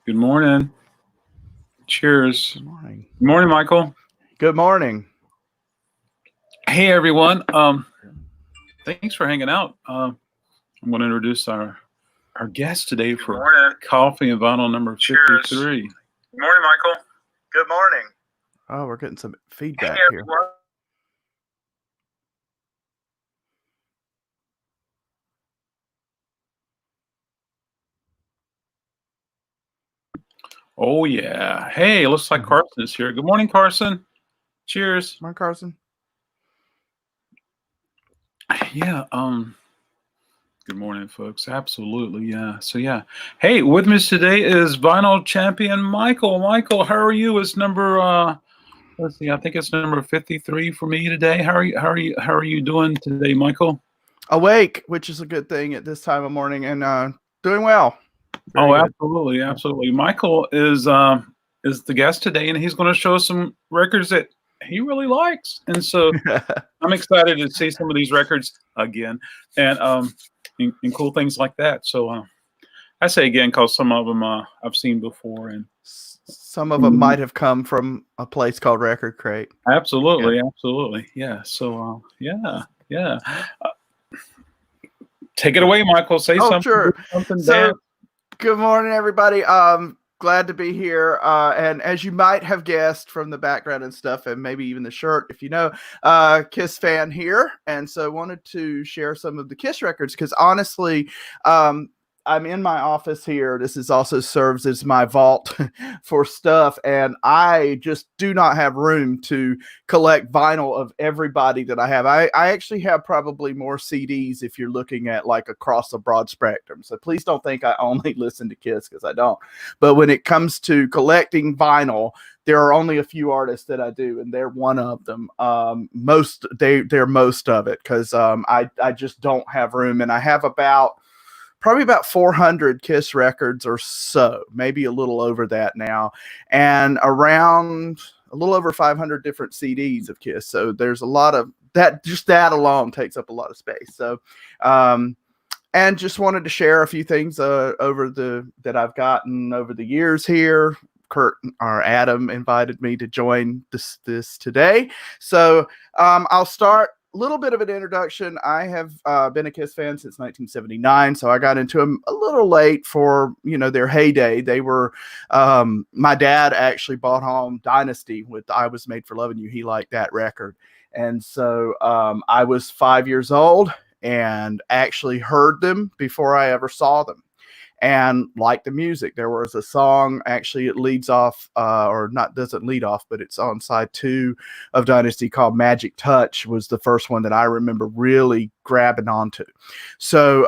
Good morning. Cheers. Good morning. Good morning, Michael. Good morning. Hey, everyone. Thanks for hanging out. I'm going to introduce our guest today Good for morning. Coffee and Vinyl number Cheers. 53. Good morning, Michael. Good morning. Oh, we're getting some Hey, feedback here. everyone. Oh, yeah. Hey, looks like Carson is here. Good morning, Carson. Cheers. Come on, Carson. Yeah. Good morning, folks. Absolutely. Yeah. So, yeah. Hey, with me today is Vinyl champion Michael. Michael, how are you? It's number, let's see, I think it's number 53 for me today. How are you doing today, Michael? Awake, which is a good thing at this time of morning, and doing well. Very Oh, good. absolutely, absolutely. Michael is the guest today, and he's going to show us some records that he really likes, and so I'm excited to see some of these records again, and cool things like that. So I say again because some of them I've seen before, and Some of them might have come from a place called Record Crate. absolutely, absolutely, yeah. So yeah. Uh, Take it away, Michael. Say Oh, something. sure. Do something, So, Dan. good morning, everybody. Glad to be here. And as you might have guessed from the background and stuff, and maybe even the shirt, if you know, Kiss fan here. And so wanted to share some of the Kiss records because honestly, I'm in my office here. This is also serves as my vault for stuff, and I just do not have room to collect vinyl of everybody that I have. I actually have probably more CDs if you're looking at like across a broad spectrum. So please don't think I only listen to Kiss because I don't. But when it comes to collecting vinyl, there are only a few artists that I do, and they're one of them. They're most of it because I just don't have room, and I have probably about 400 Kiss records or so, maybe a little over that now, and around a little over 500 different CDs of Kiss. So there's a lot of that. Just that alone takes up a lot of space. So, and just wanted to share a few things that I've gotten over the years here. Kurt or Adam invited me to join this today, so I'll start a little bit of an introduction. I have been a Kiss fan since 1979, so I got into them a little late for their heyday. They were my dad actually bought home Dynasty with "I Was Made for Loving You." He liked that record, and so I was 5 years old and actually heard them before I ever saw them and like the music. There was a song, actually, it leads off, or not, doesn't lead off, but it's on side 2 of Dynasty called Magic Touch, was the first one that I remember really grabbing onto. So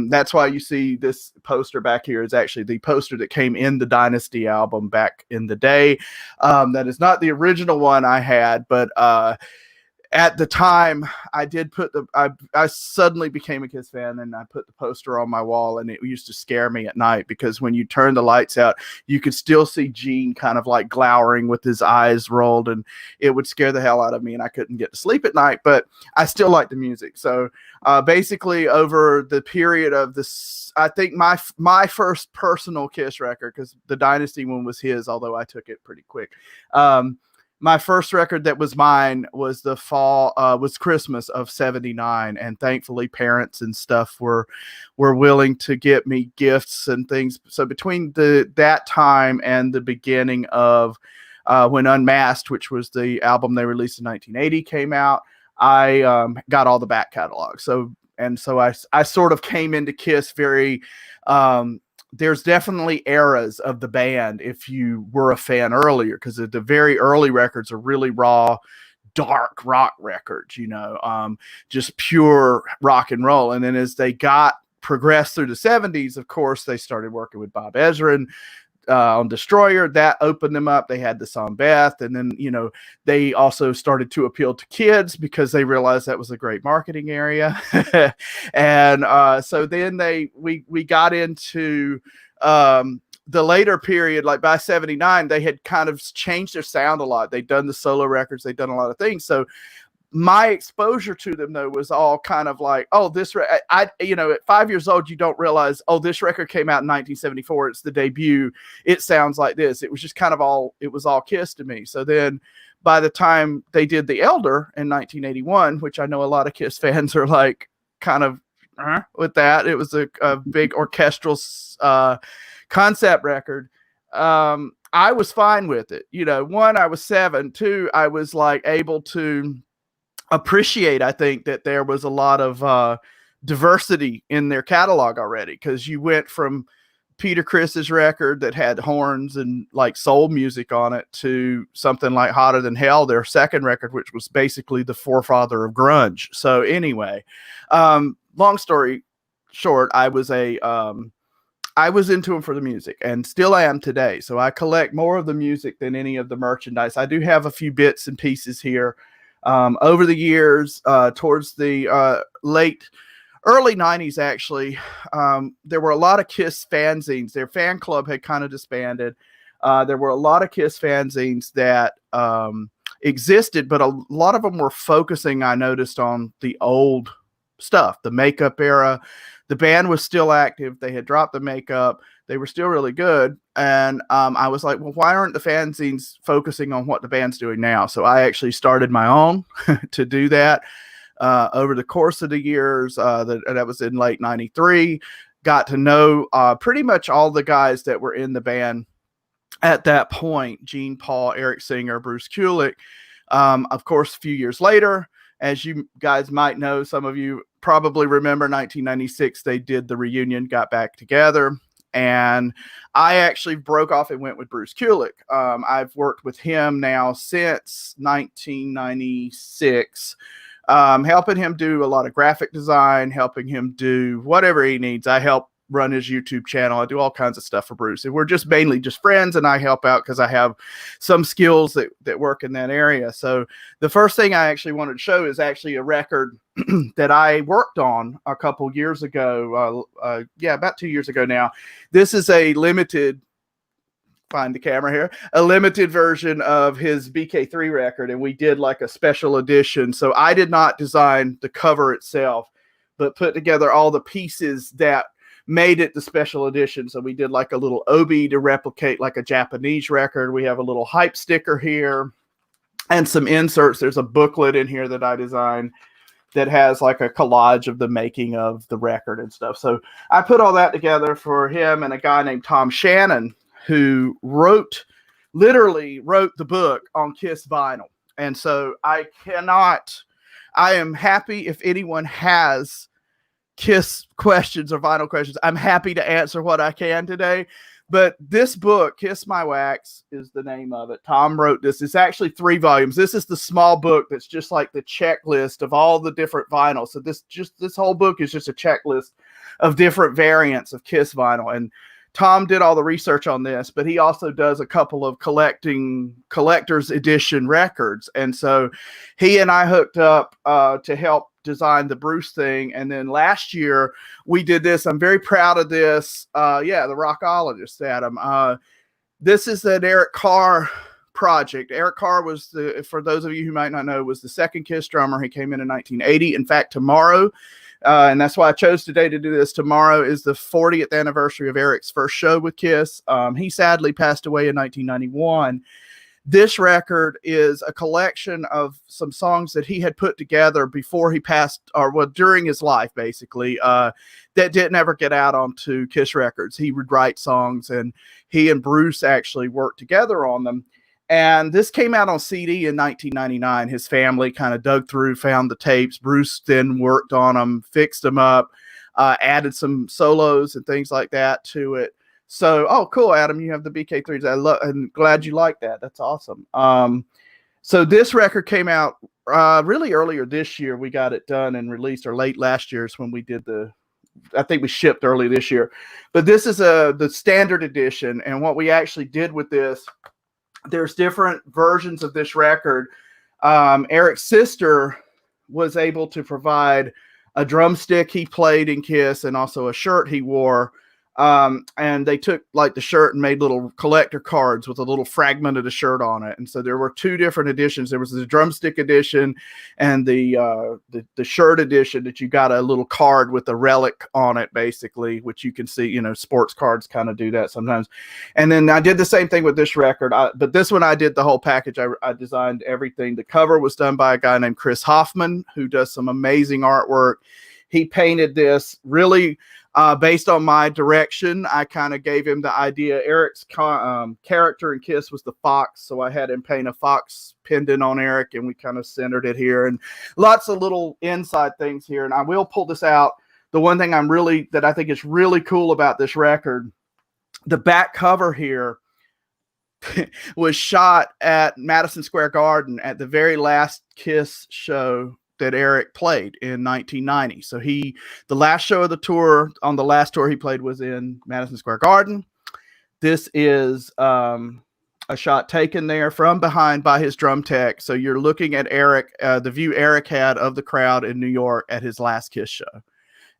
that's why you see this poster back here is actually the poster that came in the Dynasty album back in the day. That is not the original one I had, but at the time I did put I suddenly became a Kiss fan, and I put the poster on my wall, and it used to scare me at night because when you turn the lights out, you could still see Gene kind of like glowering with his eyes rolled, and it would scare the hell out of me, and I couldn't get to sleep at night, but I still liked the music. So basically over the period of this, I think my first personal Kiss record, because the Dynasty one was his, although I took it pretty quick. My first record that was mine was was Christmas of '79, and thankfully parents and stuff were willing to get me gifts and things. So between that time and the beginning of when Unmasked, which was the album they released in 1980, came out, I got all the back catalog. So I sort of came into Kiss very there's definitely eras of the band if you were a fan earlier, because the very early records are really raw, dark rock records, just pure rock and roll. And then as they progressed through the 70s, of course, they started working with Bob Ezrin on Destroyer. That opened them up. They had the song Beth, and then they also started to appeal to kids because they realized that was a great marketing area. And so then we got into the later period. Like by '79, they had kind of changed their sound a lot. They'd done the solo records, they'd done a lot of things. So my exposure to them though was all kind of like, oh, I at 5 years old, you don't realize, oh, this record came out in 1974. It's the debut. It sounds like this. It was just kind of it was all Kiss to me. So then by the time they did The Elder in 1981, which I know a lot of Kiss fans are like kind of with that, it was a big orchestral concept record. I was fine with it. One, I was 7. 2, I was like able to appreciate, I think, that there was a lot of diversity in their catalog already, because you went from Peter Criss's record that had horns and like soul music on it to something like Hotter Than Hell, their second record, which was basically the forefather of grunge. So anyway, long story short, I was into them for the music, and still am today. So I collect more of the music than any of the merchandise. I do have a few bits and pieces here. Over the years, towards the early 90s, actually, there were a lot of Kiss fanzines. Their fan club had kind of disbanded. There were a lot of Kiss fanzines that existed, but a lot of them were focusing, I noticed, on the old stuff, the makeup era. The band was still active. They had dropped the makeup. They were still really good. And I was like, well, why aren't the fanzines focusing on what the band's doing now? So I actually started my own to do that over the course of the years. That was in late 93. Got to know pretty much all the guys that were in the band at that point: Gene, Paul, Eric Singer, Bruce Kulick. Of course, a few years later, as you guys might know, some of you probably remember 1996, they did the reunion, got back together. And I actually broke off and went with Bruce Kulick. I've worked with him now since 1996, helping him do a lot of graphic design, helping him do whatever he needs. I help run his YouTube channel. I do all kinds of stuff for Bruce. And we're just mainly just friends, and I help out because I have some skills that work in that area. So the first thing I actually wanted to show is actually a record that I worked on a couple years ago. About 2 years ago now. This is a limited, find the camera here, a limited version of his BK3 record, and we did like a special edition. So I did not design the cover itself, but put together all the pieces that made it the special edition. So we did like a little obi to replicate like a Japanese record. We have a little hype sticker here and some inserts. There's a booklet in here that I designed that has like a collage of the making of the record and stuff. So I put all that together for him and a guy named Tom Shannon, who literally wrote the book on Kiss vinyl. And so I am happy if anyone has Kiss questions or vinyl questions. I'm happy to answer what I can today. But this book, Kiss My Wax, is the name of it. Tom wrote this. It's actually 3 volumes. This is the small book that's just like the checklist of all the different vinyls. So this whole book is just a checklist of different variants of Kiss vinyl. And Tom did all the research on this, but he also does a couple of collector's edition records. And so he and I hooked up to help design the Bruce thing. And then last year we did this. I'm very proud of this. The Rockologist, Adam. This is an Eric Carr project. Eric Carr was for those of you who might not know, was the second Kiss drummer. He came in 1980. In fact, tomorrow, and that's why I chose today to do this. Tomorrow is the 40th anniversary of Eric's first show with Kiss. He sadly passed away in 1991. This record is a collection of some songs that he had put together before he passed, during his life, basically, that didn't ever get out onto Kiss records. He would write songs, and he and Bruce actually worked together on them. And this came out on CD in 1999. His family kind of dug through, found the tapes. Bruce then worked on them, fixed them up, added some solos and things like that to it. So, oh, cool, Adam, you have the BK3s. I'm glad you like that. That's awesome. So this record came out really earlier this year. We got it done and released, or late last year is when we did I think we shipped early this year. But this is the standard edition. And what we actually did with this, there's different versions of this record. Eric's sister was able to provide a drumstick he played in Kiss and also a shirt he wore And they took like the shirt and made little collector cards with a little fragment of the shirt on it. And so there were two different editions. There was the drumstick edition and the shirt edition that you got a little card with a relic on it, basically, which you can see, you know, sports cards kind of do that sometimes. And then I did the same thing with this record, but this one I did the whole package. I designed everything. The cover was done by a guy named Chris Hoffman, who does some amazing artwork. He painted this really based on my direction. I kind of gave him the idea. Eric's character in Kiss was the fox, so I had him paint a fox pendant on Eric, and we kind of centered it here, and lots of little inside things here. And I will pull this out. The one thing that I think is really cool about this record, the back cover here was shot at Madison Square Garden at the very last Kiss show that Eric played in 1990. So the last show of the tour, on the last tour he played, was in Madison Square Garden. This is a shot taken there from behind by his drum tech. So you're looking at Eric, the view Eric had of the crowd in New York at his last Kiss show.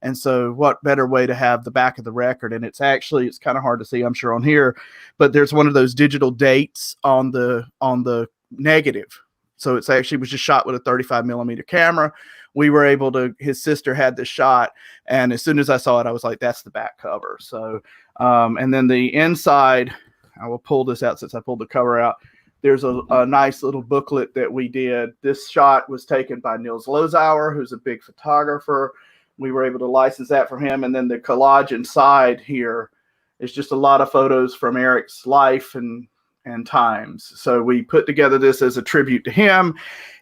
And so what better way to have the back of the record? And it's kind of hard to see, I'm sure, on here, but there's one of those digital dates on the negative. So it's actually was just shot with a 35 millimeter camera. We were able to, his sister had this shot. And as soon as I saw it, I was like, that's the back cover. So, and then the inside, I will pull this out since I pulled the cover out. There's a nice little booklet that we did. This shot was taken by Nils Lozauer, who's a big photographer. We were able to license that from him. And then the collage inside here is just a lot of photos from Eric's life and times. So we put together this as a tribute to him.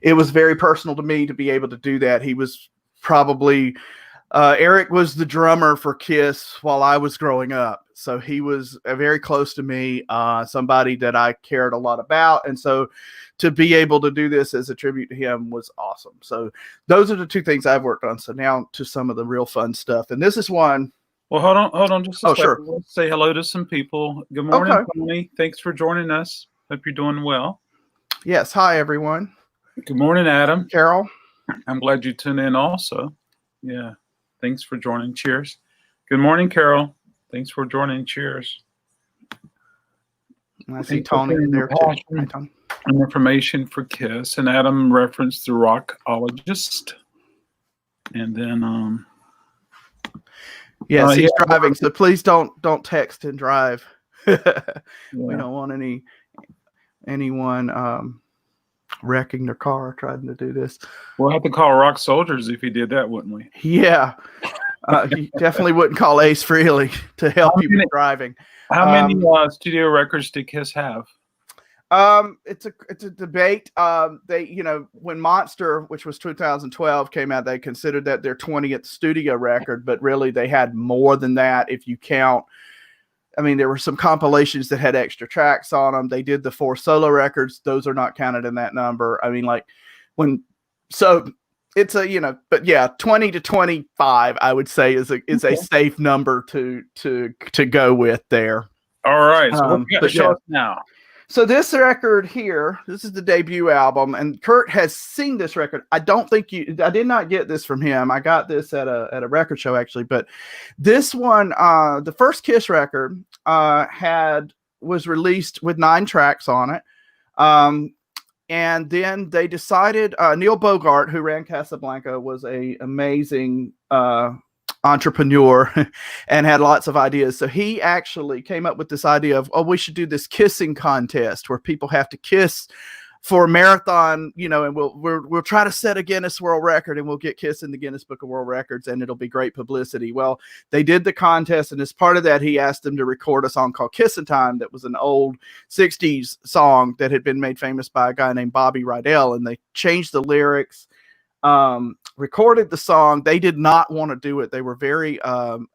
It was very personal to me to be able to do that. He was probably, Eric was the drummer for Kiss while I was growing up. So he was very close to me, somebody that I cared a lot about. And so to be able to do this as a tribute to him was awesome. So those are the two things I've worked on. So now to some of the real fun stuff. And this is one. Well, hold on just a second. Sure. Let's say hello to some people. Good morning, Okay. Tony. Thanks for joining us. Hope you're doing well. Yes. Hi, everyone. Good morning, Adam. Carol. I'm glad you tuned in also. Yeah. Thanks for joining. Cheers. Good morning, Carol. Thanks for joining. Cheers. And I see Tony there too. Hi, Tony. And information for Kiss. And Adam referenced the Rockologist. And then yes, he's yeah. driving, so please don't text and drive. We Yeah. don't want anyone wrecking their car trying to do this. We'll have to call Rock Soldiers if he did that, wouldn't we? Yeah. You definitely wouldn't call Ace Frehley to help you with driving. How many studio records did Kiss have? It's a debate. They, you know, when Monster, which was 2012, came out, they considered that their 20th studio record, but really they had more than that if you count. I mean, there were some compilations that had extra tracks on them. They did the 4 solo records; those are not counted in that number. I mean, it's a, you know, but yeah, 20 to 25, I would say is a safe number to go with there. All right, so what you got to but show yeah. us now? So this record here, this is the debut album, and Kurt has seen this record. I did not get this from him. I got this at a record show actually, but this one, the first Kiss record, was released with 9 tracks on it. And then they decided, Neil Bogart, who ran Casablanca, was a amazing entrepreneur and had lots of ideas. So he actually came up with this idea of, we should do this kissing contest where people have to kiss for a marathon, you know, and we'll try to set a Guinness World Record, and we'll get Kiss in the Guinness Book of World Records, and it'll be great publicity. Well, they did the contest, and as part of that, he asked them to record a song called Kissin' Time that was an old 60s song that had been made famous by a guy named Bobby Rydell, and they changed the lyrics, recorded the song. They did not want to do it. They were very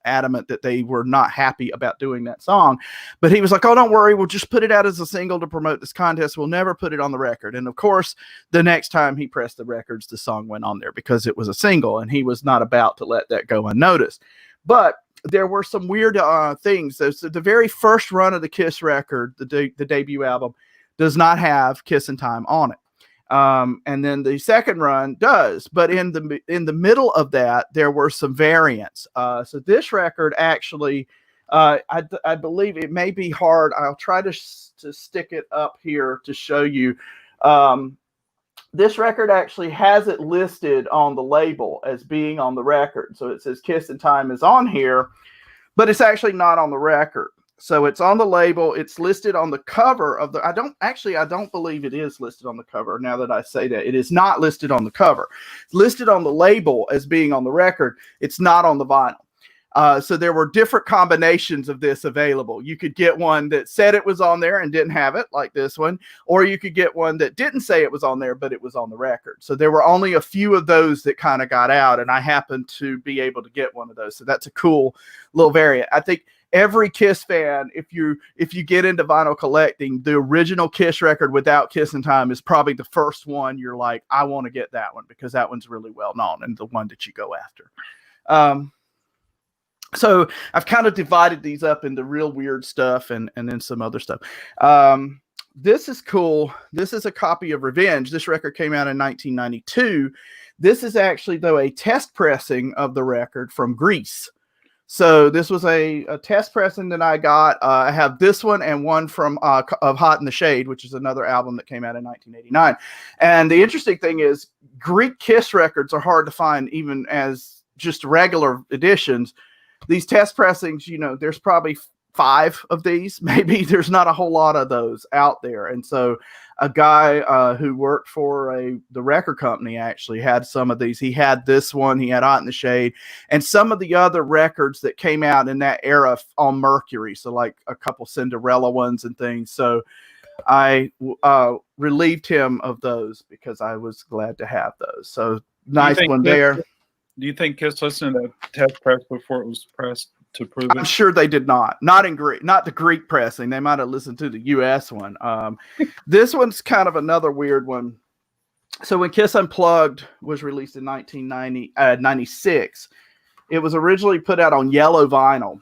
adamant that they were not happy about doing that song. But he was like, oh, don't worry. We'll just put it out as a single to promote this contest. We'll never put it on the record. And of course, the next time he pressed the records, the song went on there because it was a single, and he was not about to let that go unnoticed. But there were some weird things. So the very first run of the Kiss record, the debut album, does not have Kissin' Time on it. And then the second run does, but in the middle of that, there were some variants. So this record actually, I believe it may be hard. I'll try to stick it up here to show you. This record actually has it listed on the label as being on the record. So it says Kissin' Time is on here, but it's actually not on the record. So it's on the label. It's listed on the cover of the, I don't believe it is listed on the cover. Now that I say that, it is not listed on the cover. It's listed on the label as being on the record. It's not on the vinyl. So there were different combinations of this available. You could get one that said it was on there and didn't have it, like this one, or you could get one that didn't say it was on there, but it was on the record. So there were only a few of those that kind of got out, and I happened to be able to get one of those. So that's a cool little variant. I think every Kiss fan, if you get into vinyl collecting, the original Kiss record without Kissin' Time is probably the first one you're like, I want to get that one because that one's really well known and the one that you go after. So I've kind of divided these up into real weird stuff and then some other stuff. This is cool. This is a copy of Revenge. This record came out in 1992. This is actually, though, a test pressing of the record from Grease. So this was a test pressing that I got. I have this one and one from of Hot in the Shade, which is another album that came out in 1989. And the interesting thing is Greek Kiss records are hard to find even as just regular editions. These test pressings, there's probably 5 of these. Maybe there's not a whole lot of those out there. And so a guy who worked for the record company actually had some of these. He had this one. He had Hot in the Shade. And some of the other records that came out in that era on Mercury. So like a couple Cinderella ones and things. So I relieved him of those because I was glad to have those. So nice one there. Do you think Kiss listened to that test press before it was pressed to prove it? I'm sure they did not. Not in Greek, not the Greek pressing. They might have listened to the U.S. one. This one's kind of another weird one. So when Kiss Unplugged was released in 1996, it was originally put out on yellow vinyl.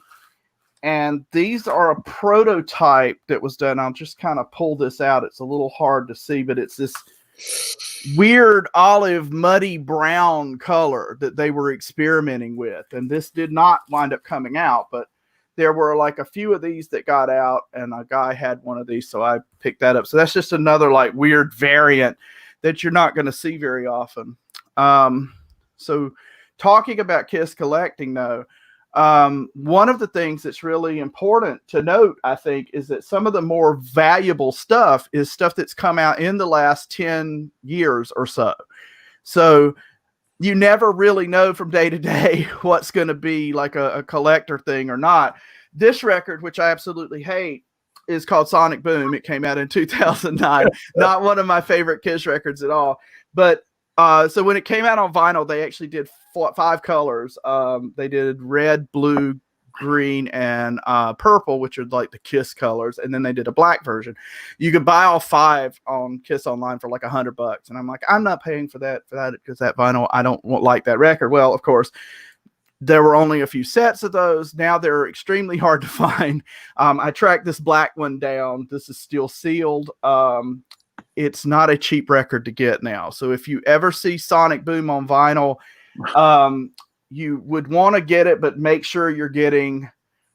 And these are a prototype that was done. I'll just kind of pull this out. It's a little hard to see, but it's this weird olive muddy brown color that they were experimenting with, and this did not wind up coming out, but there were like a few of these that got out, and a guy had one of these, so I picked that up. So that's just another like weird variant that you're not going to see very often. So talking about Kiss collecting though, one of the things that's really important to note, I think, is that some of the more valuable stuff is stuff that's come out in the last 10 years or so. So you never really know from day to day what's going to be like a collector thing or not. This record, which I absolutely hate, is called Sonic Boom. It came out in 2009. Not one of my favorite Kiss records at all. But so when it came out on vinyl, they actually did 5 colors. They did red, blue, green, and purple, which are like the Kiss colors. And then they did a black version. You could buy all 5 on Kiss Online for like $100. And I'm like, I'm not paying for that because that vinyl, I don't like that record. Well, of course, there were only a few sets of those. Now they're extremely hard to find. I tracked this black one down. This is still sealed. It's not a cheap record to get now. So if you ever see Sonic Boom on vinyl, you would want to get it, but make sure you're getting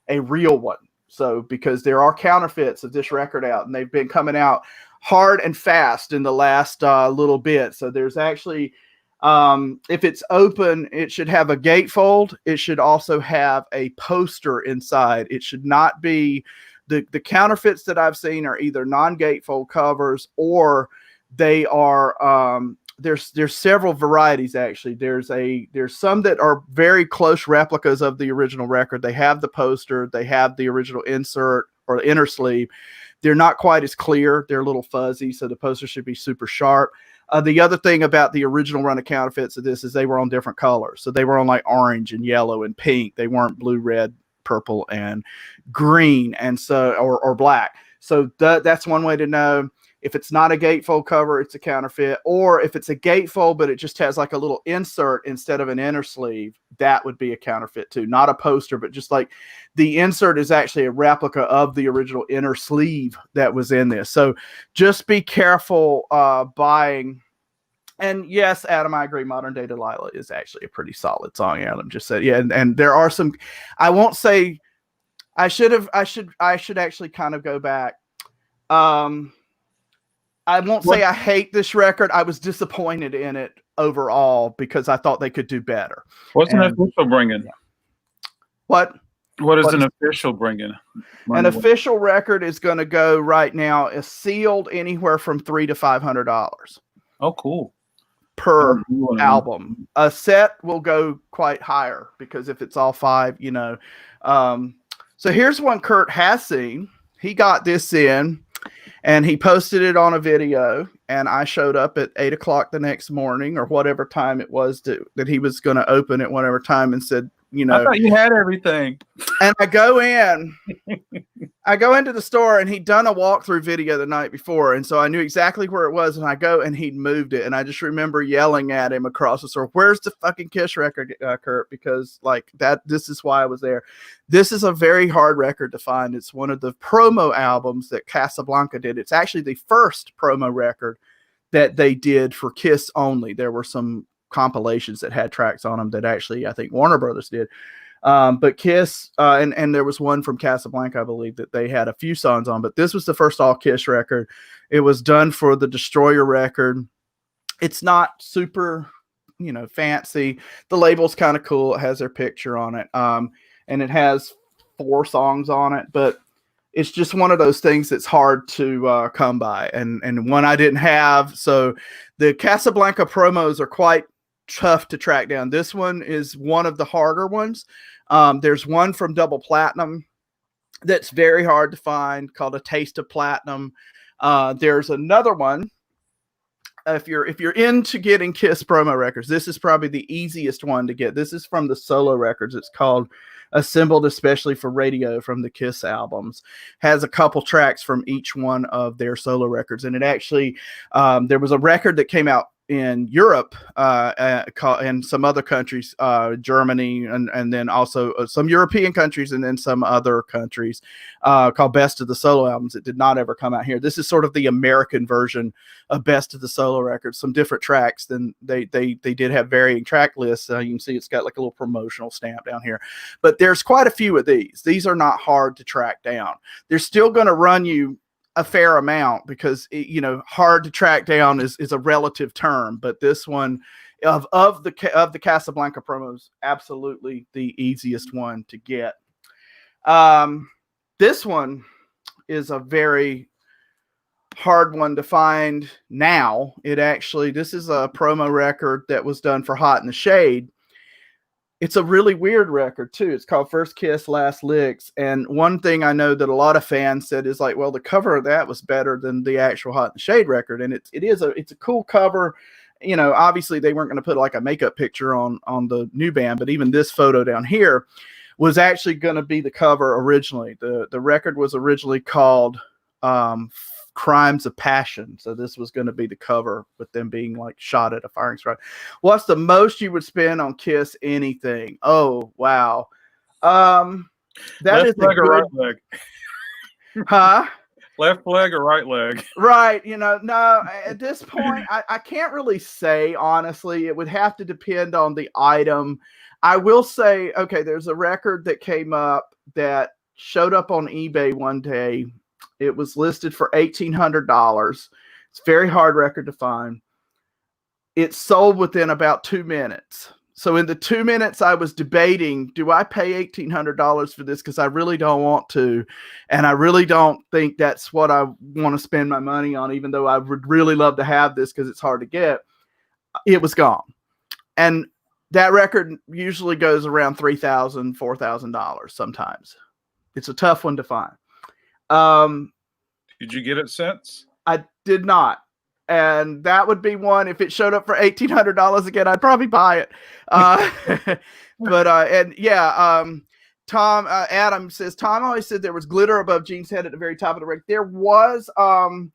a real one. So because there are counterfeits of this record out, and they've been coming out hard and fast in the last little bit. So there's actually, if it's open, it should have a gatefold. It should also have a poster inside. It should not be the counterfeits that I've seen are either non-gatefold covers, or they are there's several varieties actually. There's some that are very close replicas of the original record. They have the poster, they have the original insert or the inner sleeve. They're not quite as clear. They're a little fuzzy, so the poster should be super sharp. The other thing about the original run of counterfeits of this is they were on different colors. So they were on like orange and yellow and pink. They weren't blue, red, purple, and green, and so or black. So that's one way to know. If it's not a gatefold cover, it's a counterfeit. Or if it's a gatefold, but it just has like a little insert instead of an inner sleeve, that would be a counterfeit too. Not a poster, but just like the insert is actually a replica of the original inner sleeve that was in this. So just be careful buying. And yes, Adam, I agree. Modern Day Delilah is actually a pretty solid song. Adam just said, yeah. And there are some, I won't say I should actually kind of go back. I won't say I hate this record. I was disappointed in it overall because I thought they could do better. What's an official bringing? What is an official bringing? An official record is going to go right now is sealed anywhere from $300 to $500. Oh, cool. Per album. A set will go quite higher because if it's all 5, you know. So here's one Kurt has seen. He got this in and he posted it on a video, and I showed up at 8 o'clock the next morning or whatever time it was that he was going to open at whatever time and said, you know, I thought you had everything. And I go into the store, and he'd done a walkthrough video the night before. And so I knew exactly where it was. And I go, and he'd moved it. And I just remember yelling at him across the store, "Where's the fucking Kiss record, Kurt?" Because this is why I was there. This is a very hard record to find. It's one of the promo albums that Casablanca did. It's actually the first promo record that they did for Kiss only. There were some compilations that had tracks on them that actually I think Warner Brothers did, but Kiss and there was one from Casablanca, I believe, that they had a few songs on, but this was the first all Kiss record. It was done for the Destroyer record. It's not super, you know, fancy. The label's kind of cool. It has their picture on it, and it has 4 songs on it, but it's just one of those things that's hard to come by, and one I didn't have. So the Casablanca promos are quite tough to track down. This one is one of the harder ones. There's one from Double Platinum that's very hard to find called A Taste of Platinum. There's another one. If you're into getting Kiss promo records, this is probably the easiest one to get. This is from the solo records. It's called Assembled Especially for Radio from the Kiss albums. Has a couple tracks from each one of their solo records. And it actually, there was a record that came out in Europe and some other countries, Germany, and then also some European countries, and then some other countries, called Best of the Solo Albums. It did not ever come out here. This is sort of the American version of Best of the Solo Records. Some different tracks. Than they did have varying track lists. You can see it's got like a little promotional stamp down here, but there's quite a few of these. These are not hard to track down. They're still going to run you a fair amount because hard to track down is a relative term, but this one of the Casablanca promos, absolutely the easiest one to get. This one is a very hard one to find now. This is a promo record that was done for Hot in the Shade. It's a really weird record too. It's called First Kiss, Last Licks. And one thing I know that a lot of fans said is like, well, the cover of that was better than the actual Hot in the Shade record. And it's a cool cover. You know, obviously they weren't going to put like a makeup picture on the new band, but even this photo down here was actually going to be the cover originally. The record was originally called Crimes of Passion. So this was going to be the cover with them being like shot at a firing squad. What's the most you would spend on Kiss anything? Oh, wow. That left is leg or right leg? Huh? Left leg or right leg? Right. No, at this point, I can't really say, honestly. It would have to depend on the item. I will say, okay, there's a record that came up that showed up on eBay one day. It was listed for $1,800. It's a very hard record to find. It sold within about 2 minutes. So in the 2 minutes I was debating, do I pay $1,800 for this? Because I really don't want to. And I really don't think that's what I want to spend my money on, even though I would really love to have this because it's hard to get. It was gone. And that record usually goes around $3,000, $4,000 sometimes. It's a tough one to find. Did you get it since? I did not. And that would be one. If it showed up for $1,800 again, I'd probably buy it. Tom Adam says, Tom always said there was glitter above Gene's head at the very top of the record. There was, I'm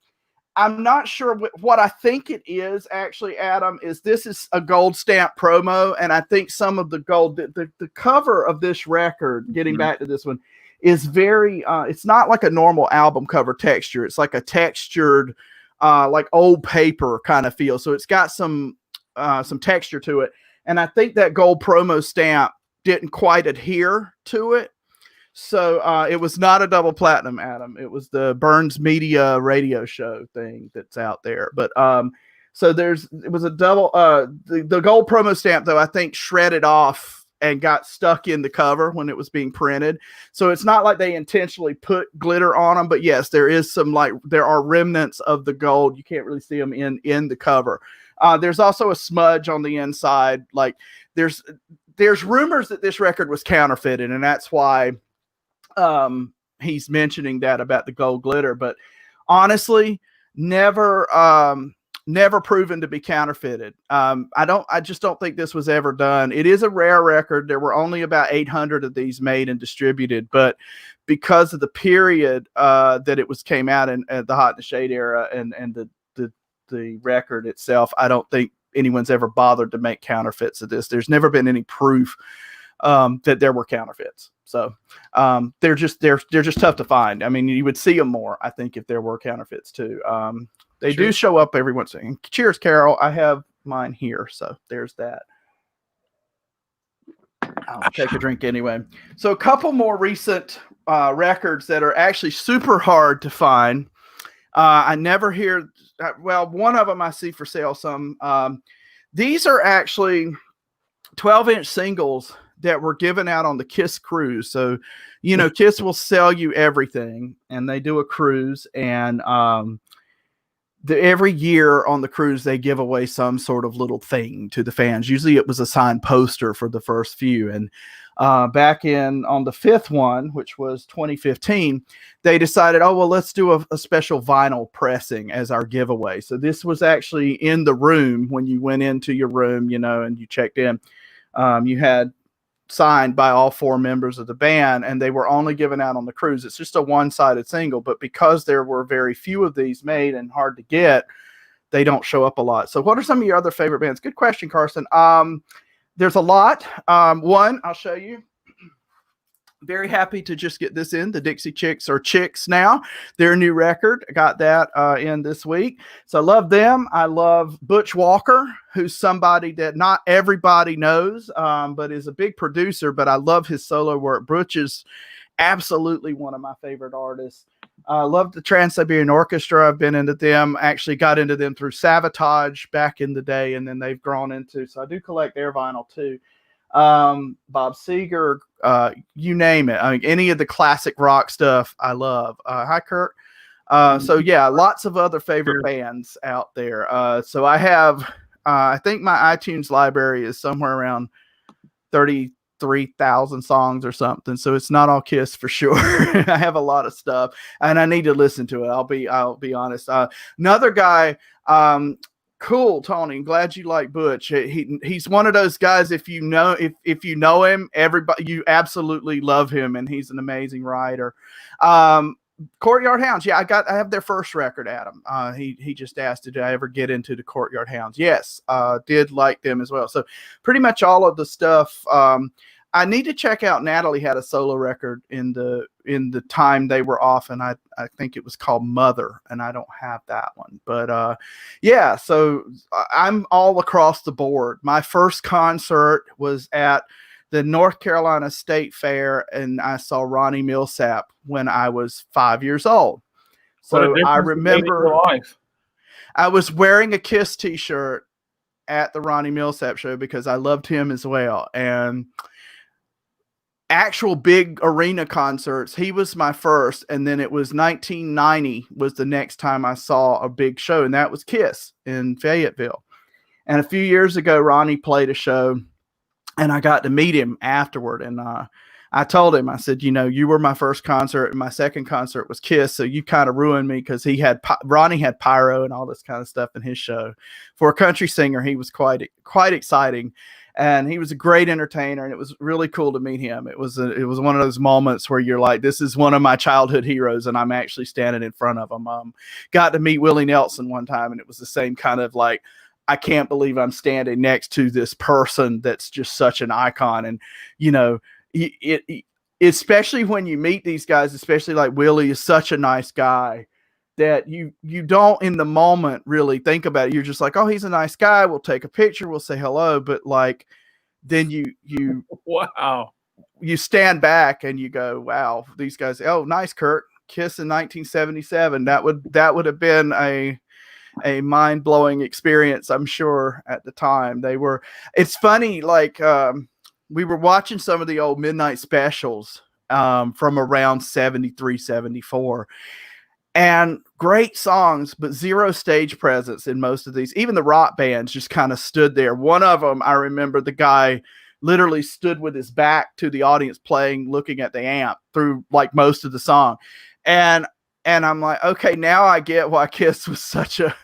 not sure what I think it is actually, Adam, is this is a gold stamp promo. And I think some of the gold, the cover of this record, getting back to this one, is very, it's not like a normal album cover texture. It's like a textured, like old paper kind of feel. So it's got some texture to it. And I think that gold promo stamp didn't quite adhere to it. So it was not a double platinum, Adam. It was the Burns Media radio show thing that's out there. But so it was a double. The gold promo stamp, though, I think shredded off and got stuck in the cover when it was being printed. So it's not like they intentionally put glitter on them. But yes, there are remnants of the gold. You can't really see them in the cover. There's also a smudge on the inside. Like there's rumors that this record was counterfeited, and that's why he's mentioning that about the gold glitter. But honestly, never proven to be counterfeited. I just don't think this was ever done. It is a rare record. There were only about 800 of these made and distributed, but because of the period that it came out in the Hot in the Shade era and the record itself, I don't think anyone's ever bothered to make counterfeits of this. There's never been any proof that there were counterfeits. So they're just tough to find. I mean, you would see them more, I think, if there were counterfeits too. They do show up every once in a while. Cheers, Carol. I have mine here. So there's that. I'll take a drink anyway. So a couple more recent records that are actually super hard to find. I never hear, well, one of them I see for sale some. These are actually 12-inch singles that were given out on the Kiss cruise. So, Kiss will sell you everything, and they do a cruise, and every year on the cruise, they give away some sort of little thing to the fans. Usually it was a signed poster for the first few. And back on the fifth one, which was 2015, they decided, let's do a special vinyl pressing as our giveaway. So this was actually in the room when you went into your room, and you checked in. You had signed by all 4 members of the band, and they were only given out on the cruise. It's just a one-sided single, but because there were very few of these made and hard to get, they don't show up a lot. So what are some of your other favorite bands? Good question, Carson. There's a lot. One, I'll show you. Very happy to just get this in. The Dixie Chicks are Chicks now. Their new record. I got that in this week. So I love them. I love Butch Walker, who's somebody that not everybody knows, but is a big producer. But I love his solo work. Butch is absolutely one of my favorite artists. I love the Trans-Siberian Orchestra. I've been into them. Actually got into them through Savatage back in the day, and then they've grown into. So I do collect their vinyl too. Bob Seger, you name it. I mean, any of the classic rock stuff I love. Hi, Kurt. So yeah, lots of other favorite bands out there. So I have, I think my iTunes library is somewhere around 33,000 songs or something. So it's not all Kiss for sure. I have a lot of stuff, and I need to listen to it. I'll be honest. Another guy, cool, Tony. Glad you like Butch. He's one of those guys. If you know him, everybody, you absolutely love him, and he's an amazing writer. Courtyard Hounds. Yeah, I have their first record, Adam. He just asked, did I ever get into the Courtyard Hounds? Yes, did like them as well. So pretty much all of the stuff. I need to check out. Natalie had a solo record in the time they were off, and I think it was called Mother, and I don't have that one. But yeah, so I'm all across the board. My first concert was at the North Carolina State Fair, and I saw Ronnie Millsap when I was 5 years old. So I remember I was wearing a Kiss t-shirt at the Ronnie Millsap show because I loved him as well. And actual big arena concerts, he was my first, and then it was 1990 was the next time I saw a big show, and that was Kiss in Fayetteville. And a few years ago, Ronnie played a show, and I got to meet him afterward, and I told him, I said, you were my first concert, and my second concert was Kiss, so you kind of ruined me, because Ronnie had pyro and all this kind of stuff in his show. For a country singer, he was quite exciting. And he was a great entertainer, and it was really cool to meet him. It was one of those moments where you're like, this is one of my childhood heroes, and I'm actually standing in front of him. Got to meet Willie Nelson one time, and it was the same kind of like, I can't believe I'm standing next to this person that's just such an icon. And, especially when you meet these guys, especially like Willie is such a nice guy, that you don't in the moment really think about it. You're just like, oh, he's a nice guy. We'll take a picture. We'll say hello. But like, then you wow. you stand back and you go, wow, these guys, oh, nice, Kurt. Kiss in 1977. That would have been a mind-blowing experience, I'm sure, at the time. It's funny, like we were watching some of the old midnight specials from around 73, 74. And great songs, but zero stage presence in most of these. Even the rock bands just kind of stood there. One of them, I remember the guy literally stood with his back to the audience playing, looking at the amp through like most of the song. And I'm like, okay, now I get why Kiss was such a,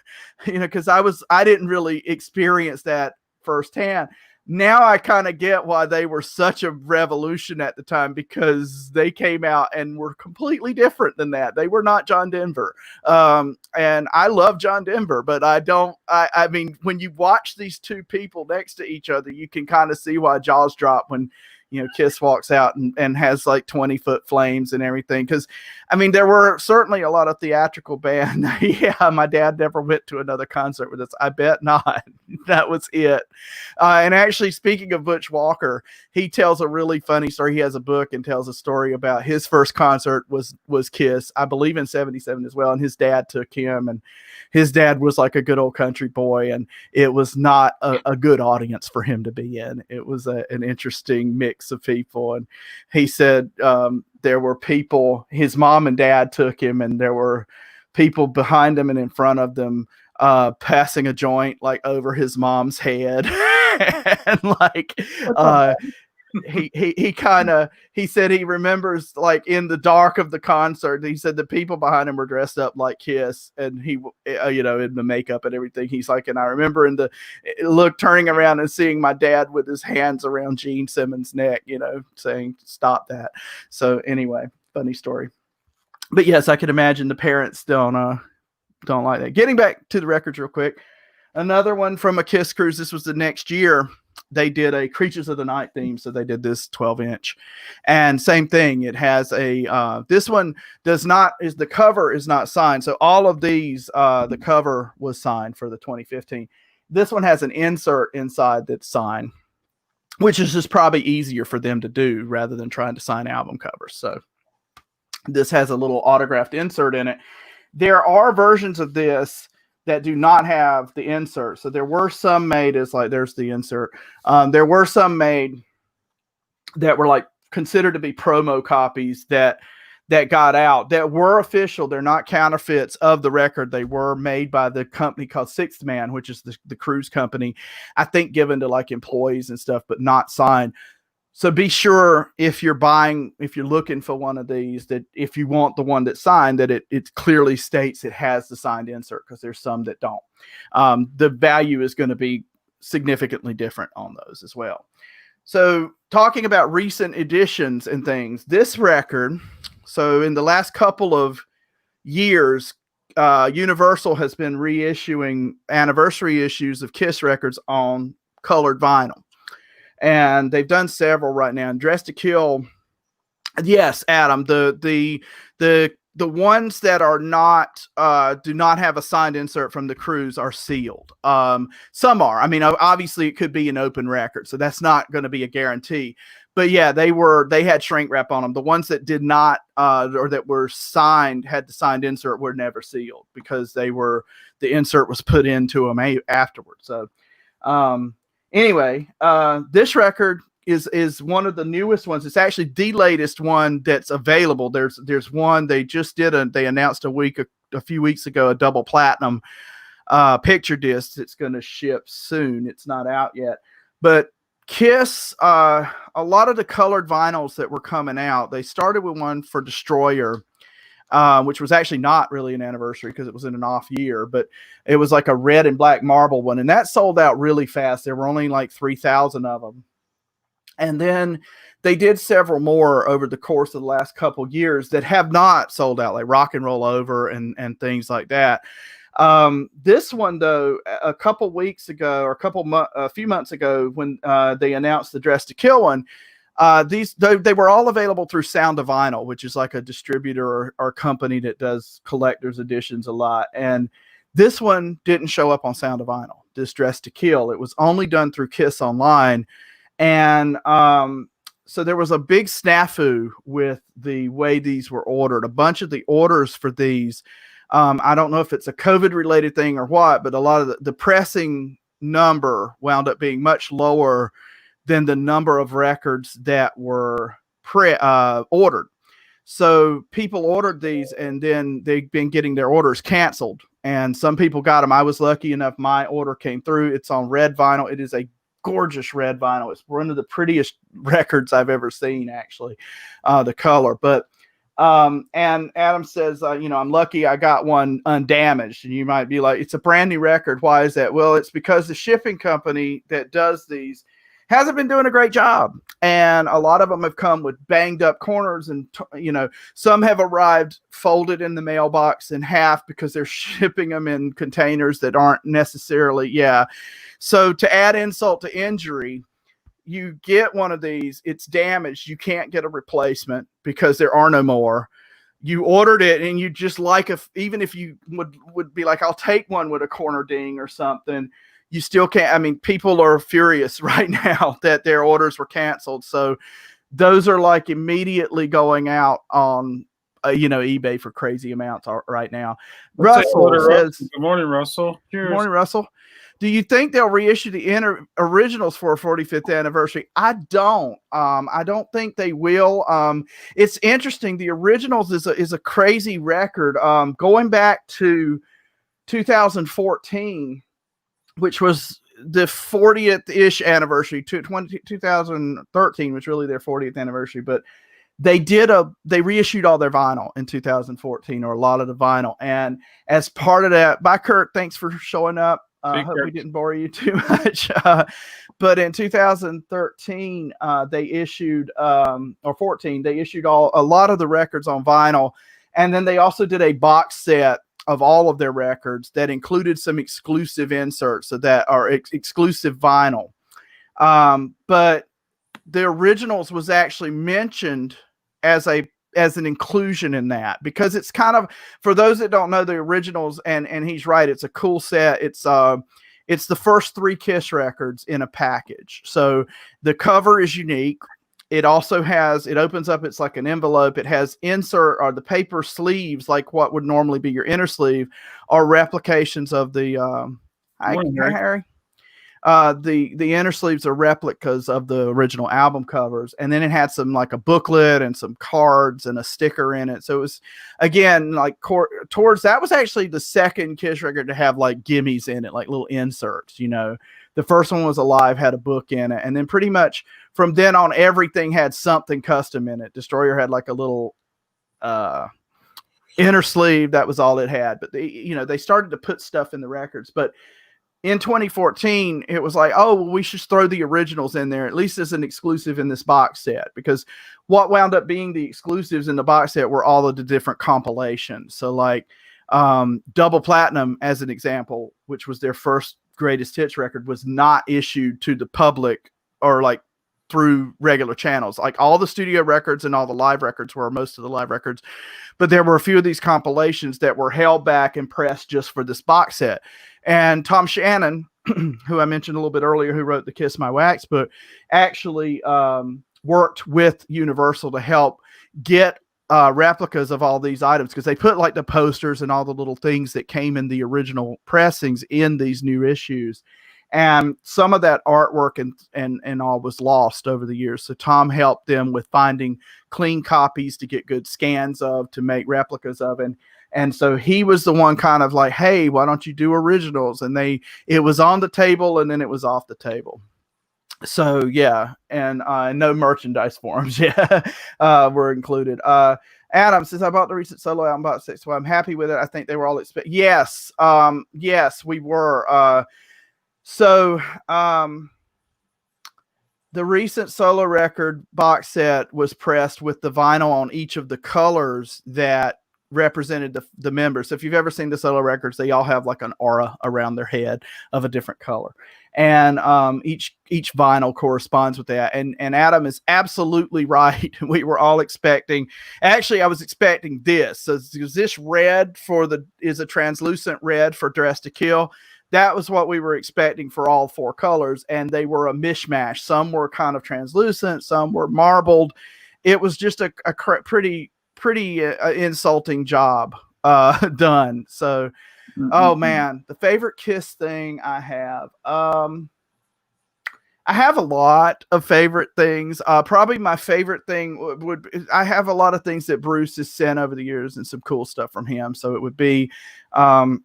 because I didn't really experience that firsthand. Now I kind of get why they were such a revolution at the time, because they came out and were completely different than that. They were not John Denver. And I love John Denver, but I mean, when you watch these two people next to each other, you can kind of see why jaws drop when, Kiss walks out and has like 20-foot flames and everything. Because, I mean, there were certainly a lot of theatrical band. Yeah, my dad never went to another concert with us. I bet not. That was it. And actually, speaking of Butch Walker, he tells a really funny story. He has a book and tells a story about his first concert was Kiss, I believe in 77 as well. And his dad took him, and his dad was like a good old country boy. And it was not a good audience for him to be in. It was an interesting mix of people. And he said there were people, his mom and dad took him, and there were people behind him and in front of them passing a joint like over his mom's head. And like he said he remembers, like, in the dark of the concert, he said the people behind him were dressed up like Kiss, and he in the makeup and everything. He's like, and I remember turning around and seeing my dad with his hands around Gene Simmons' neck, saying stop that. So anyway, funny story. But yes, I can imagine the parents don't like that. Getting back to the records real quick, another one from a Kiss cruise. This was the next year. They did a Creatures of the Night theme, so they did this 12-inch, and same thing. It has this one the cover is not signed. So all of these, the cover was signed for the 2015. This one has an insert inside that's signed, which is just probably easier for them to do rather than trying to sign album covers. So this has a little autographed insert in it. There are versions of this that do not have the insert. So there were some made as like, there's the insert. There were some made that were like considered to be promo copies that got out, that were official. They're not counterfeits of the record. They were made by the company called Sixth Man, which is the cruise company, I think given to like employees and stuff, but not signed. So be sure if you're looking for one of these, that if you want the one that's signed, that it clearly states it has the signed insert, because there's some that don't. The value is going to be significantly different on those as well. So talking about recent editions and things, this record, so in the last couple of years, Universal has been reissuing anniversary issues of Kiss records on colored vinyl. And they've done several right now. And Dressed to Kill, yes, Adam, the ones that are not do not have a signed insert from the cruise are sealed. Some are. I mean, obviously it could be an open record, so that's not going to be a guarantee. But yeah, they had shrink wrap on them. The ones that did not or that were signed, had the signed insert, were never sealed, because the insert was put into them afterwards. So anyway, this record is one of the newest ones. It's actually the latest one that's available. There's one they just they announced a few weeks ago, a double platinum picture disc that's going to ship soon. It's not out yet, but Kiss, a lot of the colored vinyls that were coming out, they started with one for Destroyer, which was actually not really an anniversary because it was in an off year, but it was like a red and black marble one. And that sold out really fast. There were only like 3,000 of them. And then they did several more over the course of the last couple years that have not sold out, like Rock and Roll Over and things like that. This one, though, a couple weeks ago, or a few months ago, when they announced the Dressed to Kill one, they were all available through Sound of Vinyl, which is like a distributor or company that does collector's editions a lot. And this one didn't show up on Sound of Vinyl, this Dressed to Kill. It was only done through Kiss Online. And so there was a big snafu with the way these were ordered. A bunch of the orders for these, I don't know if it's a COVID related thing or what, but a lot of the pressing number wound up being much lower than the number of records that were ordered. So people ordered these, and then they've been getting their orders canceled. And some people got them. I was lucky enough; my order came through. It's on red vinyl. It is a gorgeous red vinyl. It's one of the prettiest records I've ever seen, actually, the color. But and Adam says, I'm lucky I got one undamaged. And you might be like, it's a brand new record. Why is that? Well, it's because the shipping company that does these hasn't been doing a great job. And a lot of them have come with banged up corners, and, some have arrived folded in the mailbox in half because they're shipping them in containers that aren't necessarily. Yeah. So to add insult to injury, you get one of these, it's damaged. You can't get a replacement because there are no more. You ordered it, and you just even if you would be like, I'll take one with a corner ding or something, you still can't. I mean, people are furious right now that their orders were canceled. So those are like immediately going out on, eBay for crazy amounts right now. Russell says, good morning, Russell. Cheers. Good morning, Russell. Do you think they'll reissue the originals for a 45th anniversary? I don't. I don't think they will. It's interesting. The originals is a crazy record. Going back to 2014, which was the 40th-ish anniversary. 2013 was really their 40th anniversary, but they reissued all their vinyl in 2014, or a lot of the vinyl. And as part of that, bye, Kurt. Thanks for showing up. I hope we didn't bore you too much. But in 2013, they issued, or 14, they issued a lot of the records on vinyl. And then they also did a box set of all of their records that included some exclusive inserts that are exclusive vinyl. But the originals was actually mentioned as an inclusion in that, because it's kind of, for those that don't know the originals, and he's right, it's a cool set. It's the first 3 Kiss records in a package. So the cover is unique. It also it opens up, it's like an envelope. It has the paper sleeves, like what would normally be your inner sleeve, are replications of the, Harry. The inner sleeves are replicas of the original album covers. And then it had some, like a booklet and some cards and a sticker in it. So it was, again, like that was actually the second Kiss record to have like gimmies in it, like little inserts, The first one was Alive, had a book in it. And then pretty much from then on, everything had something custom in it. Destroyer had like a little inner sleeve. That was all it had. But they started to put stuff in the records. But in 2014, it was like, oh, well, we should throw the originals in there, at least as an exclusive in this box set. Because what wound up being the exclusives in the box set were all of the different compilations. So like Double Platinum, as an example, which was their first greatest hits record, was not issued to the public or like through regular channels. Like all the studio records and all the live records were, most of the live records. But there were a few of these compilations that were held back and pressed just for this box set. And Tom Shannon, who I mentioned a little bit earlier, who wrote the Kiss My Wax book, actually worked with Universal to help get replicas of all these items, because they put like the posters and all the little things that came in the original pressings in these new issues. And some of that artwork and all was lost over the years. So Tom helped them with finding clean copies to get good scans of, to make replicas of. And so he was the one kind of like, hey, why don't you do originals? And it was on the table, and then it was off the table. So yeah, and no merchandise forms were included. Adam says, I bought the recent solo album box set, so I'm happy with it. I think they were all yes, we were. So the recent solo record box set was pressed with the vinyl on each of the colors that represented the members. So if you've ever seen the solo records, they all have like an aura around their head of a different color. And each vinyl corresponds with that. And Adam is absolutely right. We were all expecting, actually I was expecting this. So is this red is a translucent red for Dress to Kill? that was what we were expecting for all 4 colors, and they were a mishmash. Some were kind of translucent, some were marbled. It was just a pretty insulting job done. So, oh man, the favorite Kiss thing I have. I have a lot of favorite things. Probably my favorite thing would I have a lot of things that Bruce has sent over the years and some cool stuff from him. So it would be, the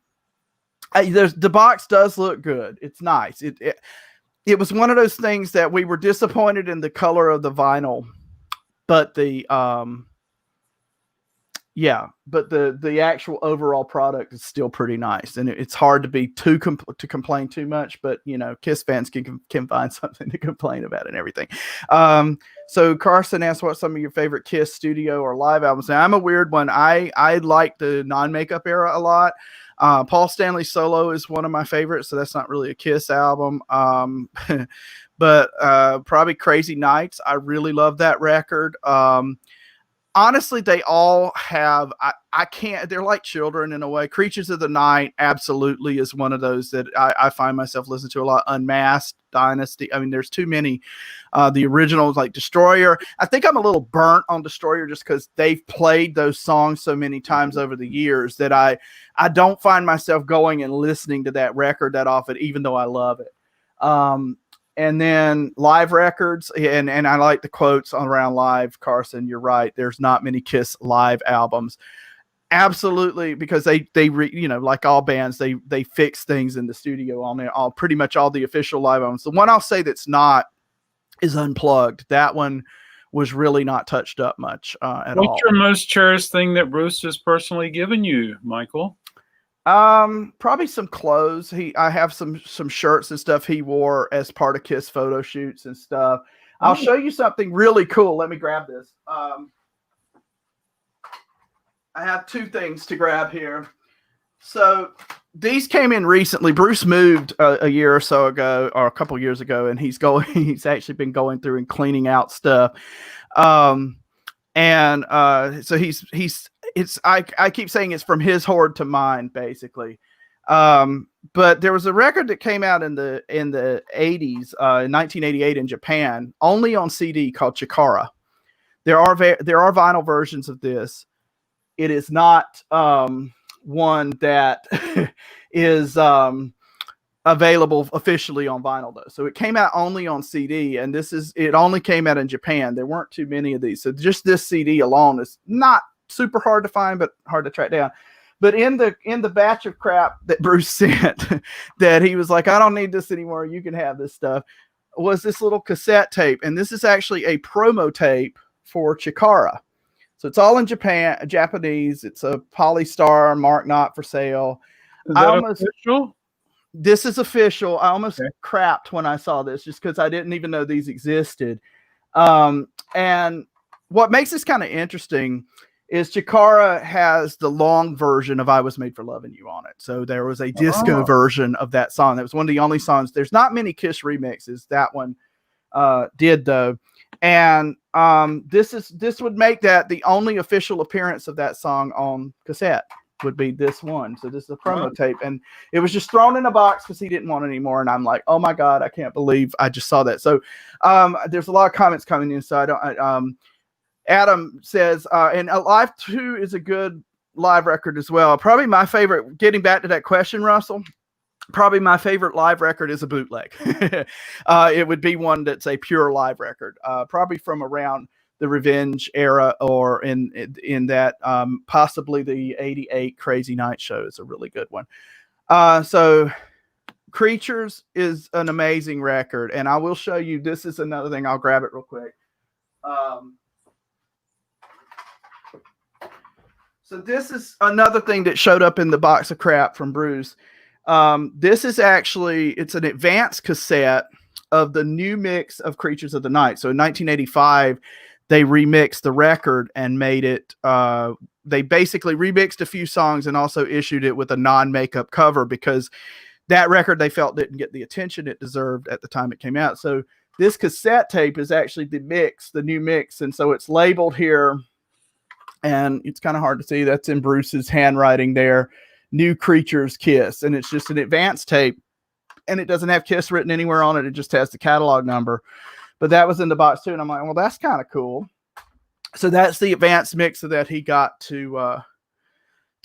box does look good. It's nice. It was one of those things that we were disappointed in the color of the vinyl, but the actual overall product is still pretty nice, and it's hard to be to complain too much. But Kiss fans can find something to complain about and everything. So Carson asked what some of your favorite Kiss studio or live albums. Now I'm a weird one. I like the non-makeup era a lot. Paul Stanley solo is one of my favorites, so that's not really a Kiss album. But probably Crazy Nights. I really love that record. Honestly, they all have, I can't, they're like children in a way. Creatures of the Night absolutely is one of those that I find myself listening to a lot. Unmasked, Dynasty. I mean, there's too many. The originals like Destroyer. I think I'm a little burnt on Destroyer just because they've played those songs so many times over the years that I don't find myself going and listening to that record that often, even though I love it. And then live records, and I like the quotes around live. Carson, you're right. There's not many Kiss live albums. Absolutely, because they like all bands, they fix things in the studio on there. Pretty much all the official live albums. The one I'll say that's not is Unplugged. That one was really not touched up much at all. What's your most cherished thing that Bruce has personally given you, Michael? Probably some clothes. I have some shirts and stuff he wore as part of Kiss photo shoots and stuff. I'll show you something really cool. Let me grab this. I have 2 things to grab here. So these came in recently. Bruce moved a year or so ago, or a couple years ago, and he's actually been going through and cleaning out stuff. So I keep saying it's from his hoard to mine, basically. But there was a record that came out in the 80s, in 1988 in Japan, only on CD, called Chikara. There are vinyl versions of this. It is not one that is available officially on vinyl though. So it came out only on CD, and it only came out in Japan. There weren't too many of these. So just this CD alone is not super hard to find, but hard to track down. But in the batch of crap that Bruce sent that he was like, I don't need this anymore, you can have this stuff, was this little cassette tape. And this is actually a promo tape for Chikara. So it's all in Japanese. It's a Polystar Mark Not for sale. Is that official? This is official. I almost crapped when I saw this just because I didn't even know these existed. And what makes this kind of interesting is Chikara has the long version of I Was Made for Loving You on it. So there was a disco version of that song. That was one of the only songs. There's not many Kiss remixes. That one did though. And this would make that the only official appearance of that song on cassette would be this one. So this is a promo tape, and it was just thrown in a box because he didn't want it anymore. And I'm like, oh my God, I can't believe I just saw that. So there's a lot of comments coming in. So Adam says, and Alive 2 is a good live record as well. Probably my favorite, getting back to that question, Russell, probably my favorite live record is a bootleg. It would be one that's a pure live record, probably from around the Revenge era, or in that possibly the 88 Crazy Night show is a really good one. So Creatures is an amazing record, and I will show you, this is another thing. I'll grab it real quick. So this is another thing that showed up in the box of crap from Bruce. This is actually, it's an advanced cassette of the new mix of Creatures of the Night. So in 1985, they remixed the record and made it, they basically remixed a few songs and also issued it with a non-makeup cover, because that record they felt didn't get the attention it deserved at the time it came out. So this cassette tape is actually the mix, the new mix. And so it's labeled here, and it's kind of hard to see. That's in Bruce's handwriting there. New Creatures Kiss, and it's just an advanced tape, and it doesn't have Kiss written anywhere on it. It just has the catalog number. But that was in the box too, and I'm like, well, that's kind of cool. So that's the advanced mix of that he got to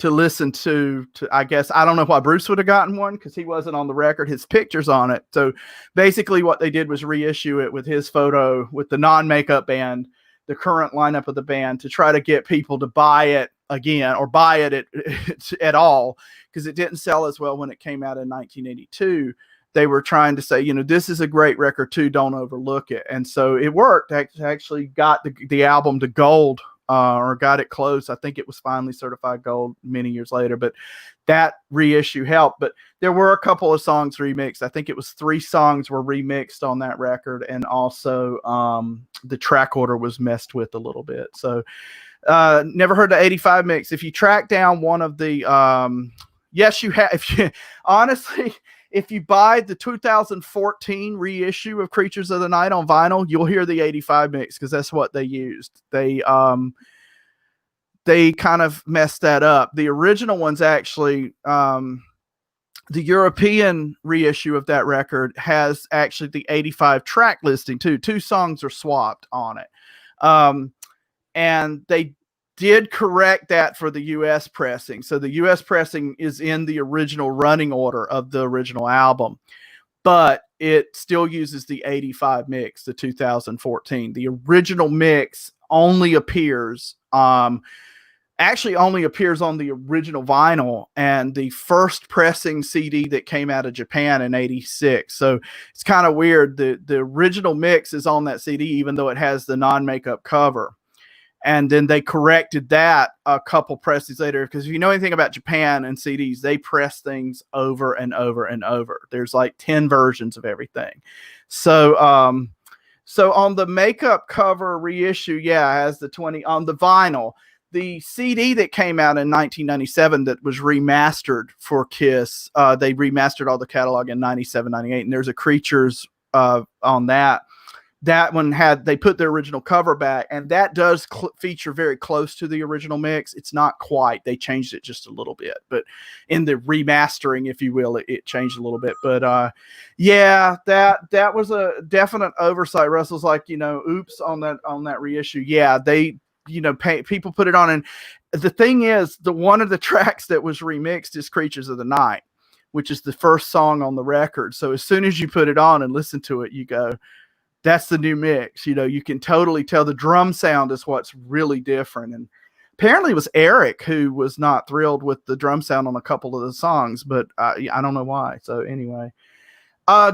listen to. I guess I don't know why Bruce would have gotten one because he wasn't on the record. His picture's on it. So basically, what they did was reissue it with his photo with the non-makeup band, the current lineup of the band, to try to get people to buy it again or buy it at all, because it didn't sell as well when it came out in 1982. They were trying to say, you know, this is a great record too, don't overlook it. And so it worked. Actually got the album to gold, or got it close. I think it was finally certified gold many years later, but that reissue helped. But there were a couple of songs remixed. I think it was 3 songs were remixed on that record, and also the track order was messed with a little bit. So never heard the 85 mix. If you track down one of the yes, you have. If you honestly, if you buy the 2014 reissue of Creatures of the Night on vinyl, you'll hear the 85 mix, because that's what they used. They kind of messed that up. The original one's actually, the European reissue of that record has actually the 85 track listing too. 2 songs are swapped on it. And they did correct that for the US pressing. So the US pressing is in the original running order of the original album, but it still uses the 85 mix, the 2014. The original mix only appears, actually only appears on the original vinyl and the first pressing CD that came out of Japan in 86. So it's kind of weird. The original mix is on that CD, even though it has the non-makeup cover. And then they corrected that a couple presses later, because if you know anything about Japan and CDs, they press things over and over and over. There's like 10 versions of everything. So so on the makeup cover reissue, yeah, it has the 20 on the vinyl. The CD that came out in 1997 that was remastered for Kiss, they remastered all the catalog in 97, 98, and there's a Creatures on that. That one they put the original cover back, and that does feature very close to the original mix. It's not quite. They changed it just a little bit, but in the remastering, if you will, it changed a little bit. But yeah, that was a definite oversight. Russell's like, you know, oops on that reissue. Yeah, they, you know, people put it on, and the thing is, one of the tracks that was remixed is Creatures of the Night, which is the first song on the record. So as soon as you put it on and listen to it, you go, that's the new mix. You know, you can totally tell the drum sound is what's really different. And apparently it was Eric who was not thrilled with the drum sound on a couple of the songs, but I don't know why. So anyway,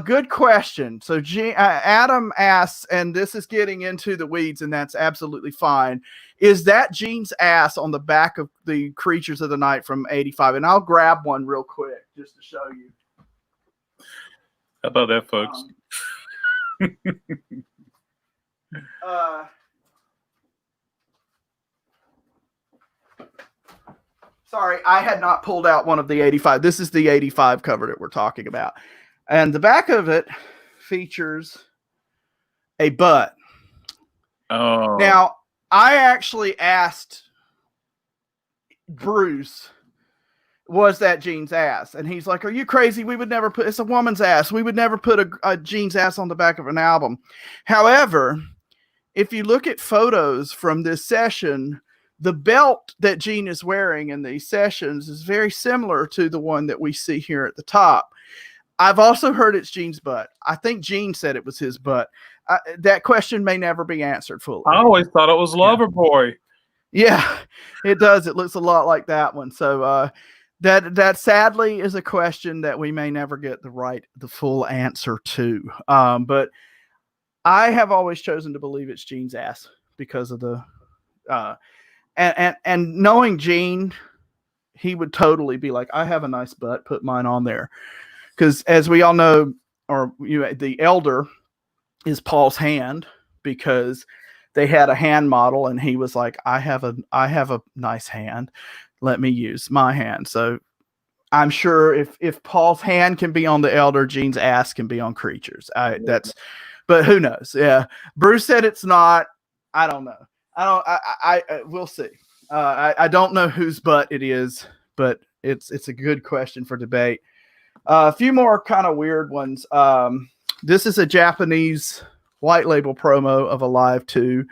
good question. So Adam asks, and this is getting into the weeds, and that's absolutely fine. Is that Gene's ass on the back of the Creatures of the Night from 85? And I'll grab one real quick just to show you. How about that, folks? Sorry, I had not pulled out one of the 85. This is the 85 cover that we're talking about. And the back of it features a butt. Oh. Now, I actually asked Bruce, was that Gene's ass? And he's like, are you crazy? We would never put, it's a woman's ass. We would never put a Gene's ass on the back of an album. However, if you look at photos from this session, the belt that Gene is wearing in these sessions is very similar to the one that we see here at the top. I've also heard it's Gene's butt. I think Gene said it was his butt. That question may never be answered fully. I always thought it was Loverboy. Yeah, it does. It looks a lot like that one. So, that sadly is a question that we may never get the full answer to. But I have always chosen to believe it's Gene's ass because of the and knowing Gene, he would totally be like, I have a nice butt, put mine on there. Because as we all know, or the elder is Paul's hand, because they had a hand model and he was like, I have a nice hand. Let me use my hand. So I'm sure if Paul's hand can be on the elder, Gene's ass can be on Creatures. But who knows? Yeah. Bruce said it's not. I don't know. I we'll see. I don't know whose butt it is, but it's a good question for debate. A few more kind of weird ones. This is a Japanese white label promo of Alive 2.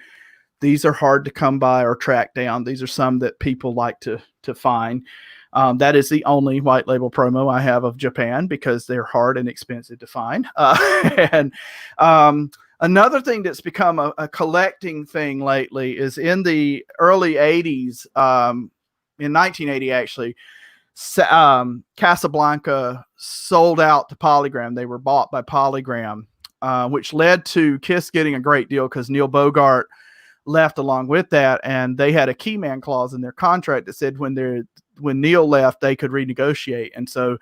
These are hard to come by or track down. These are some that people like to find. That is the only white label promo I have of Japan because they're hard and expensive to find. And another thing that's become a collecting thing lately is in the early 80s, in 1980 actually, Casablanca sold out to Polygram. They were bought by Polygram, which led to Kiss getting a great deal because Neil Bogart left along with that, and they had a key man clause in their contract that said when Neil left, they could renegotiate. And so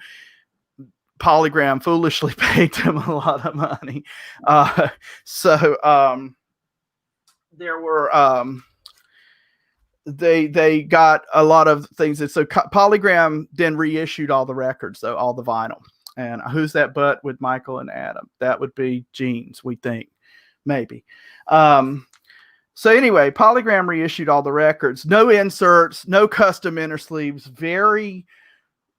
Polygram foolishly paid them a lot of money. There were they got a lot of things. And so Polygram then reissued all the records, so all the vinyl. And who's that but with Michael and Adam? That would be Gene's, we think, maybe. So anyway, Polygram reissued all the records. No inserts, no custom inner sleeves, very,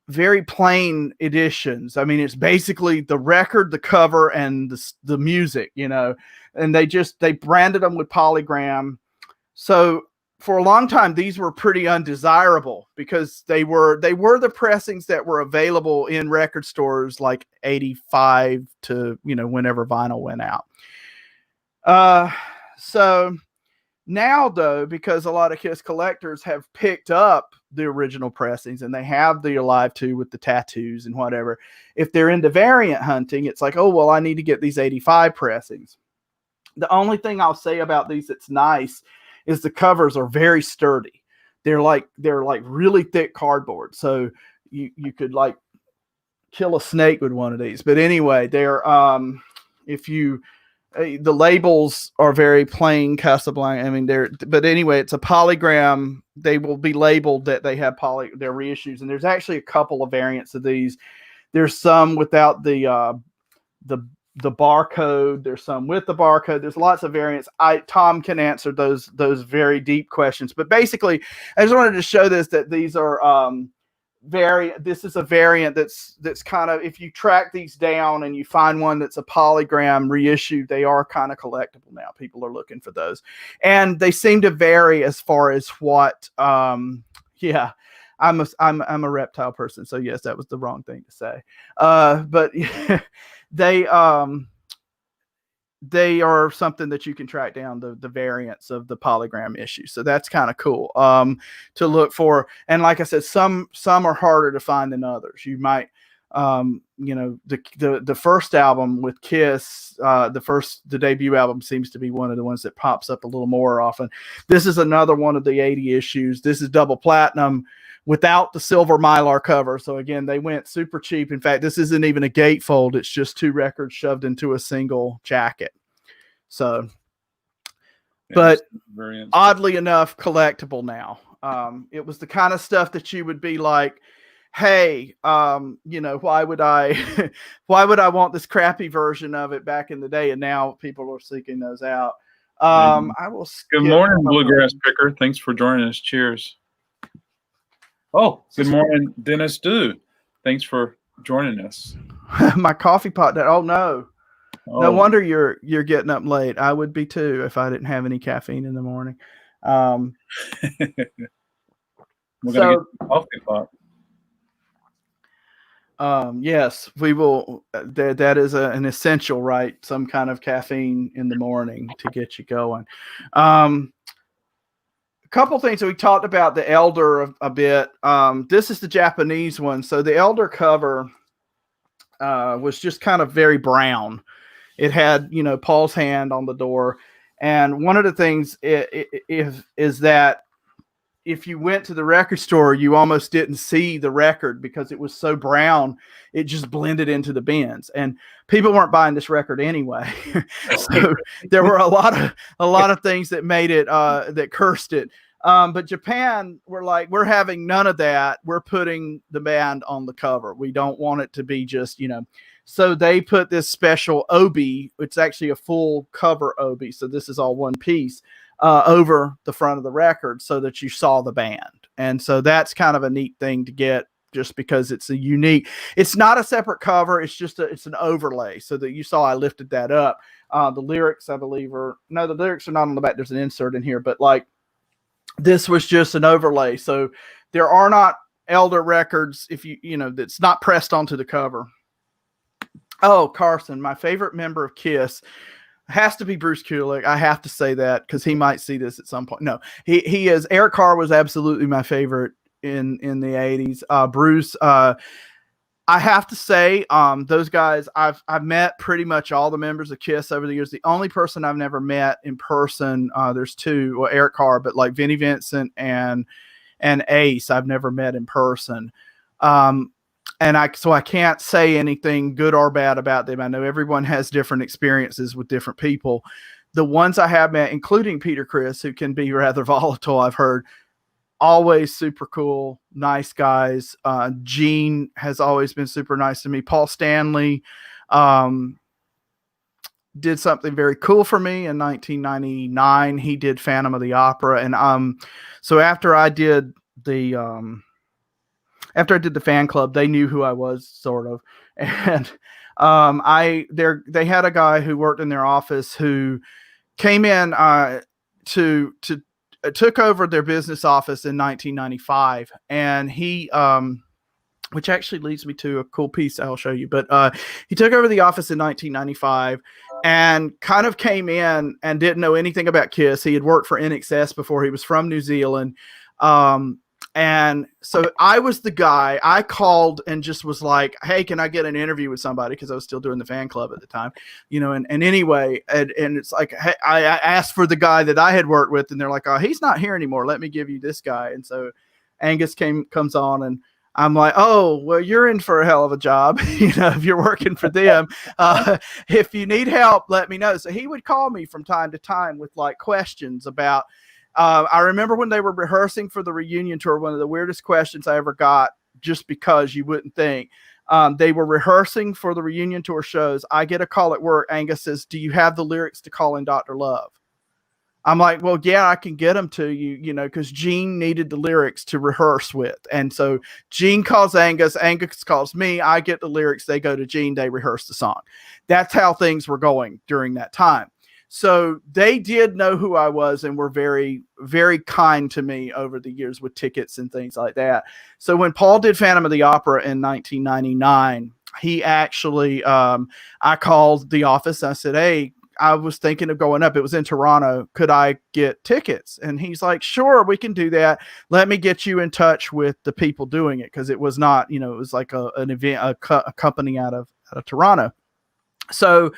very plain editions. I mean, it's basically the record, the cover, and the music, you know, and they branded them with Polygram. So for a long time, these were pretty undesirable because they were the pressings that were available in record stores like 85 to, you know, whenever vinyl went out. So now, though, because a lot of Kiss collectors have picked up the original pressings and they have the Alive 2 with the tattoos and whatever, if they're into variant hunting, it's like, oh, well, I need to get these 85 pressings. The only thing I'll say about these that's nice is the covers are very sturdy. They're like really thick cardboard. So you could like kill a snake with one of these. But anyway, they're the labels are very plain Casablanca. I mean, but anyway, it's a Polygram. They will be labeled that they have their reissues. And there's actually a couple of variants of these. There's some without the barcode. There's some with the barcode. There's lots of variants. Tom can answer those very deep questions. But basically, I just wanted to show that these are this is a variant that's kind of, if you track these down and you find one that's a Polygram reissued, they are kind of collectible now. People are looking for those, and they seem to vary as far as what. I'm a reptile person, so yes, that was the wrong thing to say. But they are something that you can track down the variants of the Polygram issue. So that's kind of cool to look for. And like I said, some are harder to find than others. You might, the first album with Kiss, the debut album seems to be one of the ones that pops up a little more often. This is another one of the 80 issues. This is double platinum without the silver Mylar cover. So again, they went super cheap. In fact, this isn't even a gatefold. It's just 2 records shoved into a single jacket. So, but oddly enough, collectible now. It was the kind of stuff that you would be like, hey, why would I want this crappy version of it back in the day? And now people are seeking those out. I will. Good morning, Bluegrass Picker. Thanks for joining us. Cheers. Oh, good morning, Dennis Du. Thanks for joining us. My coffee pot. Oh no. No wonder you're getting up late. I would be too if I didn't have any caffeine in the morning. We're gonna get a coffee pot. Yes, we will. That is an essential, right? Some kind of caffeine in the morning to get you going. A couple things that we talked about the Elder a bit. This is the Japanese one. So the Elder cover was just kind of very brown. It had, Paul's hand on the door. And one of the things is that if you went to the record store, you almost didn't see the record because it was so brown. It just blended into the bins, and people weren't buying this record anyway. So there were a lot of things that made it, that cursed it. But Japan were like, we're having none of that. We're putting the band on the cover. We don't want it to be just, So they put this special obi, it's actually a full cover obi. So this is all one piece, over the front of the record so that you saw the band. And so that's kind of a neat thing to get just because it's a unique, it's not a separate cover. It's just it's an overlay. So that you saw, I lifted that up. The lyrics, I believe, the lyrics are not on the back. There's an insert in here, but like this was just an overlay. So there are not Elder records if that's not pressed onto the cover. Oh, Carson, my favorite member of Kiss has to be Bruce Kulick. I have to say that because he might see this at some point. No, he is. Eric Carr was absolutely my favorite in the 80s. Bruce, I have to say, those guys, I've met pretty much all the members of Kiss over the years. The only person I've never met in person, there's two, well, Eric Carr, but like Vinnie Vincent and Ace, I've never met in person. So I can't say anything good or bad about them. I know everyone has different experiences with different people. The ones I have met, including Peter Criss, who can be rather volatile, I've heard, always super cool, nice guys. Gene has always been super nice to me. Paul Stanley did something very cool for me in 1999. He did Phantom of the Opera. And so after I did the fan club, they knew who I was, sort of. And they had a guy who worked in their office who came in took over their business office in 1995. And he, which actually leads me to a cool piece I'll show you. But he took over the office in 1995 and kind of came in and didn't know anything about Kiss. He had worked for NXS before. He was from New Zealand. And so I was the guy. I called and just was like, hey, can I get an interview with somebody? Because I was still doing the fan club at the time, and anyway, and it's like, hey, I asked for the guy that I had worked with, and they're like, oh, he's not here anymore. Let me give you this guy. And so Angus comes on, and I'm like, oh, well, you're in for a hell of a job. If you're working for them, if you need help, let me know. So he would call me from time to time with like questions about, I remember when they were rehearsing for the reunion tour, one of the weirdest questions I ever got, just because you wouldn't think. They were rehearsing for the reunion tour shows. I get a call at work. Angus says, do you have the lyrics to Calling Dr. Love? I'm like, well, yeah, I can get them to you, because Gene needed the lyrics to rehearse with. And so Gene calls Angus calls me, I get the lyrics, they go to Gene, they rehearse the song. That's how things were going during that time. So they did know who I was and were very, very kind to me over the years with tickets and things like that. So when Paul did Phantom of the Opera in 1999, he actually, I called the office. I said, hey, I was thinking of going up. It was in Toronto. Could I get tickets? And he's like, sure, we can do that. Let me get you in touch with the people doing it. Cause it was not, it was like an event, a company out of Toronto. So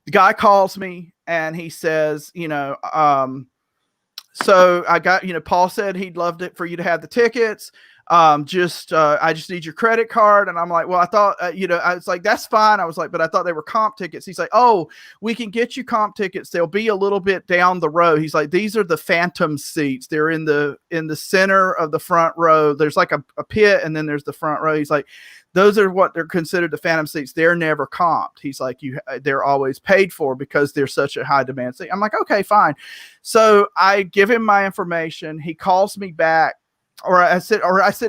the guy calls me and he says, so I got, Paul said he'd loved it for you to have the tickets. I just need your credit card. And I'm like, well, I thought, I was like, that's fine. I was like, but I thought they were comp tickets. He's like, oh, we can get you comp tickets. They'll be a little bit down the road. He's like, these are the phantom seats. They're in the center of the front row. There's like a pit and then there's the front row. He's like, those are what they're considered the phantom seats. They're never comped. He's like, they're always paid for because they're such a high demand seat. I'm like, okay, fine. So I give him my information. He calls me back. I said,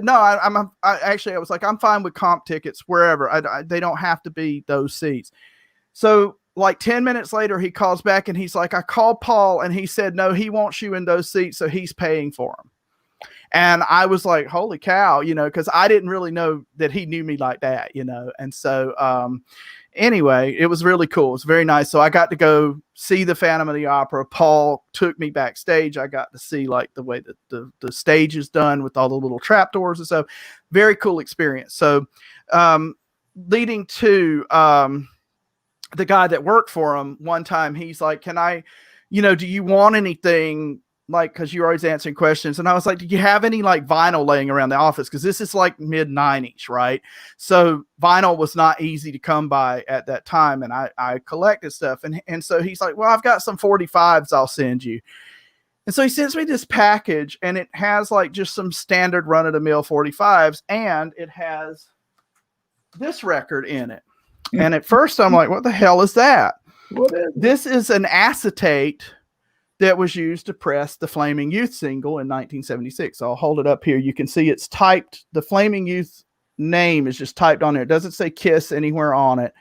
no, I was like, I'm fine with comp tickets wherever. They don't have to be those seats. So like 10 minutes later, he calls back and he's like, I called Paul and he said, no, he wants you in those seats. So he's paying for them. And I was like, holy cow, cause I didn't really know that he knew me like that, And so, anyway, it was really cool. It was very nice. So I got to go see the Phantom of the Opera. Paul took me backstage. I got to see like the way that the stage is done with all the little trapdoors and stuff. Very cool experience. So, leading to, the guy that worked for him one time, he's like, can I, do you want anything? Like, cause you're always answering questions. And I was like, do you have any like vinyl laying around the office? Cause this is like mid 90s. Right. So vinyl was not easy to come by at that time. And I collected stuff. And so he's like, well, I've got some 45s I'll send you. And so he sends me this package and it has like just some standard run of the mill 45s. And it has this record in it. And at first I'm like, what the hell is that? This is an acetate that was used to press the Flaming Youth single in 1976. So I'll hold it up here. You can see it's typed. The Flaming Youth name is just typed on there. It doesn't say Kiss anywhere on it.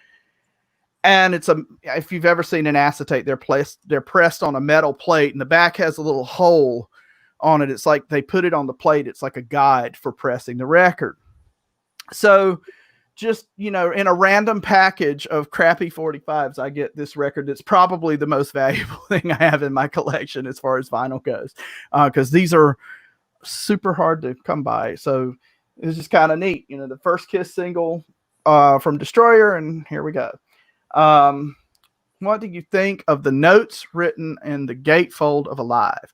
And if you've ever seen an acetate, they're pressed on a metal plate, and the back has a little hole on it. It's like they put it on the plate. It's like a guide for pressing the record. So just, in a random package of crappy 45s, I get this record. That's probably the most valuable thing I have in my collection as far as vinyl goes, because these are super hard to come by. So it's just kind of neat. The first Kiss single from Destroyer, and here we go. What do you think of the notes written in the gatefold of Alive?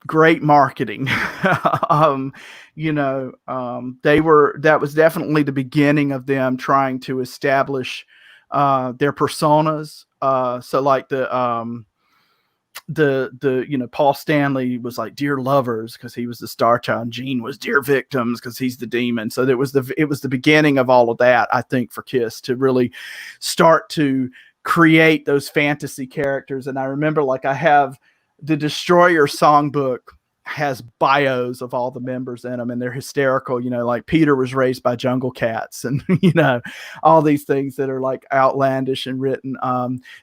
Great marketing. That was definitely the beginning of them trying to establish their personas. So like Paul Stanley was like Dear Lovers because he was the star child. Gene was Dear Victims because he's the demon. So it was the beginning of all of that, I think, for Kiss to really start to create those fantasy characters. And I remember, like, I have the Destroyer songbook has bios of all the members in them, and they're hysterical. Like Peter was raised by jungle cats, and all these things that are like outlandish and written.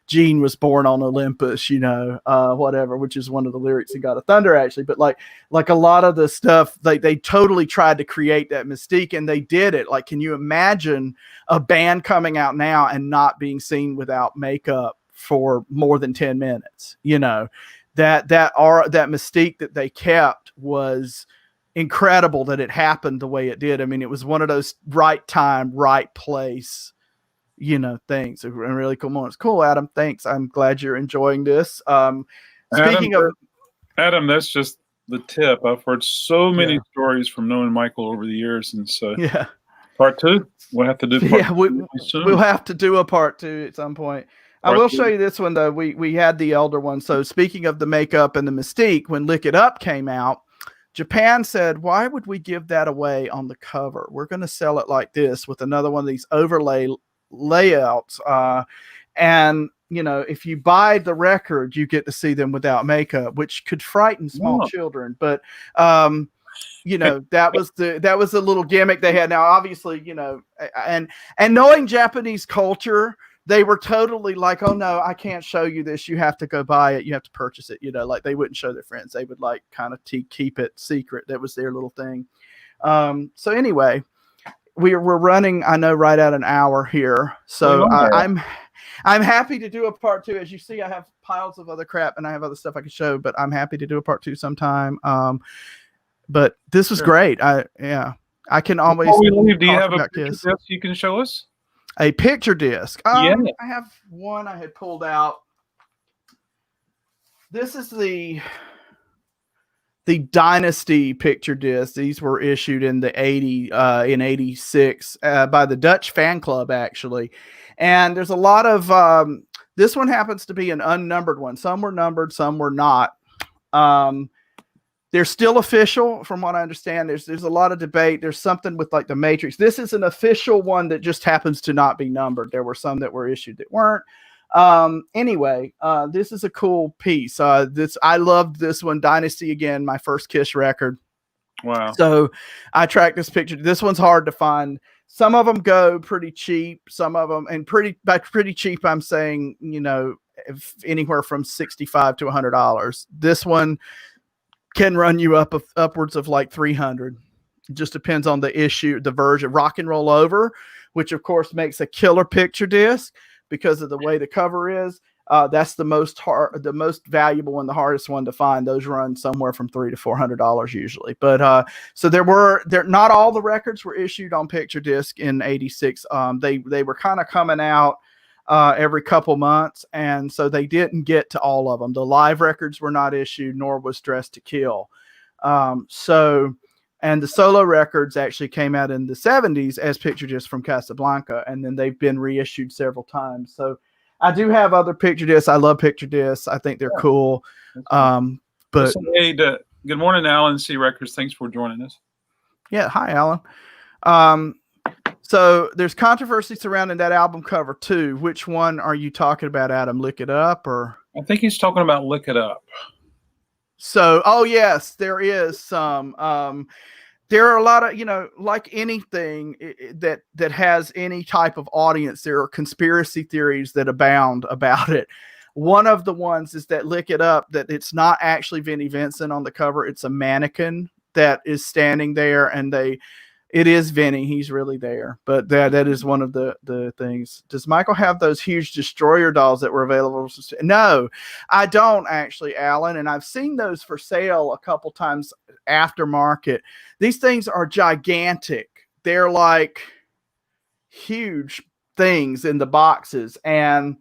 Gene was born on Olympus, whatever, which is one of the lyrics in God of Thunder, actually. But like a lot of the stuff, they totally tried to create that mystique, and they did it. Like, can you imagine a band coming out now and not being seen without makeup for more than 10 minutes? That mystique that they kept was incredible, that it happened the way it did. I mean, it was one of those right time, right place, things. Really cool moments. Cool, Adam. Thanks. I'm glad you're enjoying this. Speaking of Adam, that's just the tip. I've heard so many stories from knowing Michael over the years, and so part 2. We'll have to do. We'll have to do a part 2 at some point. I will show you this one, though. We had the elder one. So speaking of the makeup and the mystique, when Lick It Up came out, Japan said, why would we give that away on the cover? We're going to sell it like this with another one of these overlay layouts. And, if you buy the record, you get to see them without makeup, which could frighten small children. But, that was the little gimmick they had. Now, obviously, and knowing Japanese culture, they were totally like, oh no, I can't show you this. You have to go buy it. You have to purchase it. Like they wouldn't show their friends. They would like kind of keep it secret. That was their little thing. So anyway, we're running, I know, right at an hour here. So I'm happy to do a part 2. As you see, I have piles of other crap and I have other stuff I can show, but I'm happy to do a part 2 sometime. But this was great. I can always. Before we leave, do you have a picture you can show us? A picture disc. Yeah. I have one I had pulled out. This is the Dynasty picture disc. These were issued in the 86 by the Dutch fan club, actually. And there's a lot of this one happens to be an unnumbered one. Some were numbered, some were not. They're still official, from what I understand. There's a lot of debate. There's something with like the Matrix. This is an official one that just happens to not be numbered. There were some that were issued that weren't. Anyway, this is a cool piece. I loved this one. Dynasty, again, my first Kiss record. Wow. So I tracked this picture. This one's hard to find. Some of them go pretty cheap. Some of them, and by pretty cheap, I'm saying, anywhere from $65 to $100. This one can run you upwards of like 300. It just depends on the issue, the version. Rock and Roll Over, which of course makes a killer picture disc because of the way the cover is. That's the most valuable and the hardest one to find. Those run somewhere from $300 to $400 usually. But so not all the records were issued on picture disc in '86. They were kind of coming out every couple months, and so they didn't get to all of them. The live records were not issued, nor was Dressed to Kill. And the solo records actually came out in the 70s as picture discs from Casablanca, and then they've been reissued several times. So I do have other picture discs. I love picture discs. I think they're cool. But good morning, Alan C. Records. Thanks for joining us. Yeah, hi, Alan. So there's controversy surrounding that album cover too. Which one are you talking about, Adam? Lick It Up, or? I think he's talking about Lick It Up. So, oh yes, there is some. there are a lot of, like anything that has any type of audience, there are conspiracy theories that abound about it. One of the ones is that Lick It Up, that it's not actually Vinnie Vincent on the cover. It's a mannequin that is standing there, and it is Vinnie. He's really there. But that is one of the things. Does Michael have those huge Destroyer dolls that were available? No, I don't actually, Alan. And I've seen those for sale a couple times aftermarket. These things are gigantic. They're like huge things in the boxes. And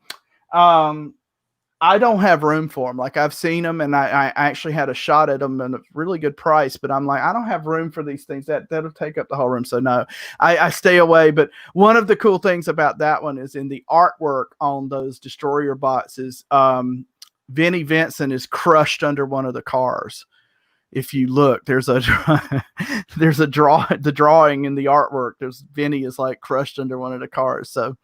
I don't have room for them. Like, I've seen them, and I actually had a shot at them at a really good price, but I'm like, I don't have room for these things. That'll take up the whole room. So no, I stay away. But one of the cool things about that one is in the artwork on those Destroyer boxes, Vinnie Vincent is crushed under one of the cars. If you look, there's a the drawing in the artwork. Vinnie is like crushed under one of the cars. So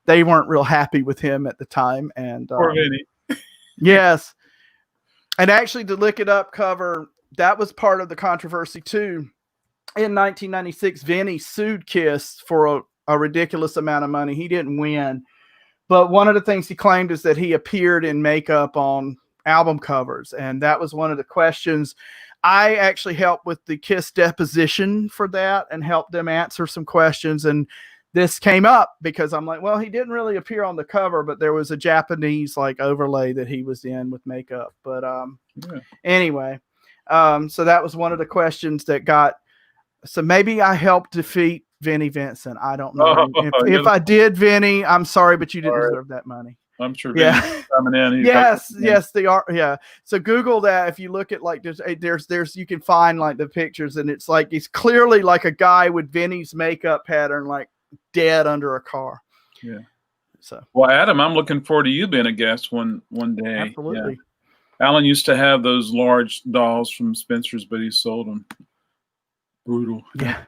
they weren't real happy with him at the time. And poor Vinnie. Yes. And actually, the Lick It Up cover, that was part of the controversy too. In 1996, Vinnie sued Kiss for a ridiculous amount of money. He didn't win. But one of the things he claimed is that he appeared in makeup on album covers. And that was one of the questions. I actually helped with the Kiss deposition for that and helped them answer some questions. And this came up because I'm like, well, he didn't really appear on the cover, but there was a Japanese like overlay that he was in with makeup. But anyway, so that was one of the questions that got. So maybe I helped defeat Vinnie Vincent. I don't know. If I did, Vinnie, I'm sorry, but you didn't deserve that money. I'm sure. Yeah. Coming in. Yes, they are. Yeah. So Google that. If you look at like there's you can find like the pictures, and it's like he's clearly like a guy with Vinnie's makeup pattern, like dead under a car. Yeah. So well, Adam, I'm looking forward to you being a guest one day. Absolutely. Yeah. Alan used to have those large dolls from Spencer's, but he sold them. Brutal. Yeah.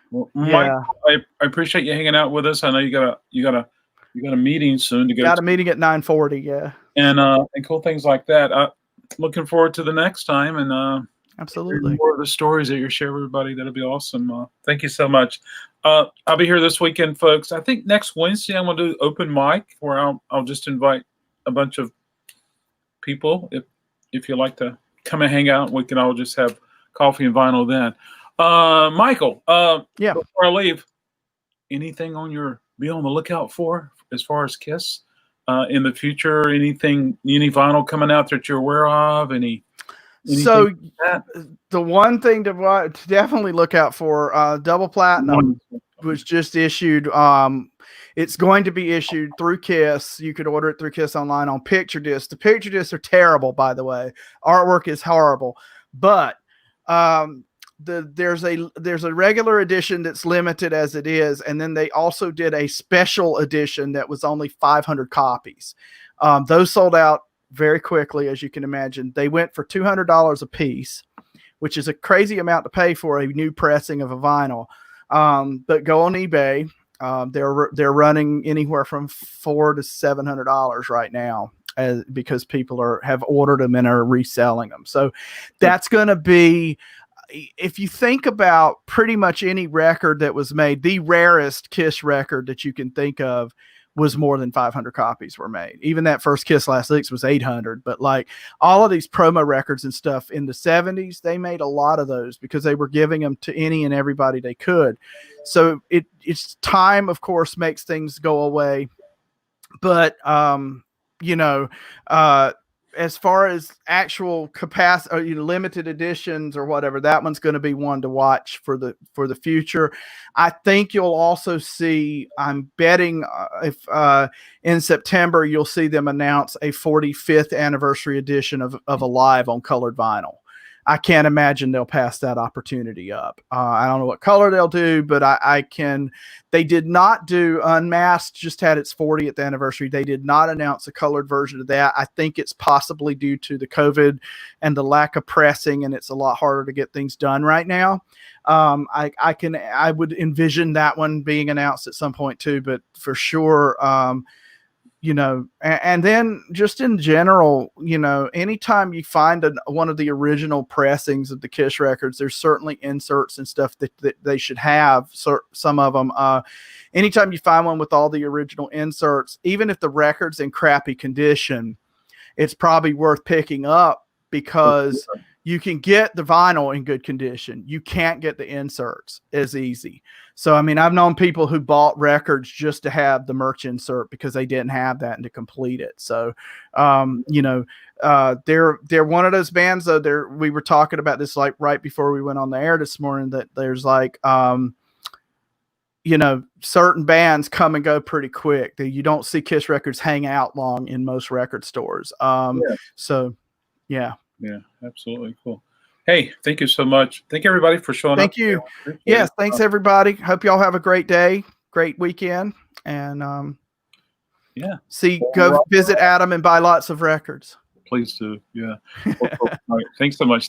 Well, Mike, I appreciate you hanging out with us. I know you got a meeting soon to go. Got a meeting at 9:40. Yeah. And cool things like that. Looking forward to the next time, and absolutely more of the stories that you share with everybody. That'll be awesome. Thank you so much. I'll be here this weekend, folks. I think next Wednesday I'm going to do open mic where I'll just invite a bunch of people. If you like to come and hang out, we can all just have coffee and vinyl then. Michael, before I leave, anything be on the lookout for as far as Kiss in the future? Any vinyl coming out that you're aware of? So the one thing to definitely look out for, Double Platinum was just issued. It's going to be issued through Kiss. You could order it through Kiss online on picture discs. The picture discs are terrible, by the way. Artwork is horrible, but there's a regular edition that's limited as it is, and then they also did a special edition that was only 500 copies. Those sold out very quickly, as you can imagine. They went for $200 a piece, which is a crazy amount to pay for a new pressing of a vinyl. But go on eBay. They're running anywhere from $400 to $700 right now, because people have ordered them and are reselling them. So that's going to be, if you think about pretty much any record that was made, the rarest Kiss record that you can think of was more than 500 copies were made. Even that first Kiss Last Licks was 800. But like all of these promo records and stuff in the 70s, they made a lot of those because they were giving them to any and everybody they could. So it's time, of course, makes things go away. But, as far as actual capacity, limited editions or whatever, that one's going to be one to watch for the future. I think you'll also see, I'm betting if in September, you'll see them announce a 45th anniversary edition of Alive on colored vinyl. I can't imagine they'll pass that opportunity up. I don't know what color they'll do, but they did not do Unmasked, just had its 40th anniversary. They did not announce a colored version of that. I think it's possibly due to the COVID and the lack of pressing, and it's a lot harder to get things done right now. I would envision that one being announced at some point too, but for sure, you know, and then just in general, you know, anytime you find one of the original pressings of the Kiss records, there's certainly inserts and stuff that they should have. So some of them, anytime you find one with all the original inserts, even if the record's in crappy condition, it's probably worth picking up because you can get the vinyl in good condition. You can't get the inserts as easy. So, I mean, I've known people who bought records just to have the merch insert because they didn't have that and to complete it. So, you know, they're one of those bands though. We were talking about this like right before we went on the air this morning, that there's like, you know, certain bands come and go pretty quick. You don't see Kiss records hang out long in most record stores. So, yeah. Yeah, absolutely. Cool. Hey, thank you so much. Thank everybody for showing up. Thank you. Yes, thanks everybody. Hope y'all have a great day, great weekend, and go visit Adam and buy lots of records. Please do. Yeah. All right. Thanks so much.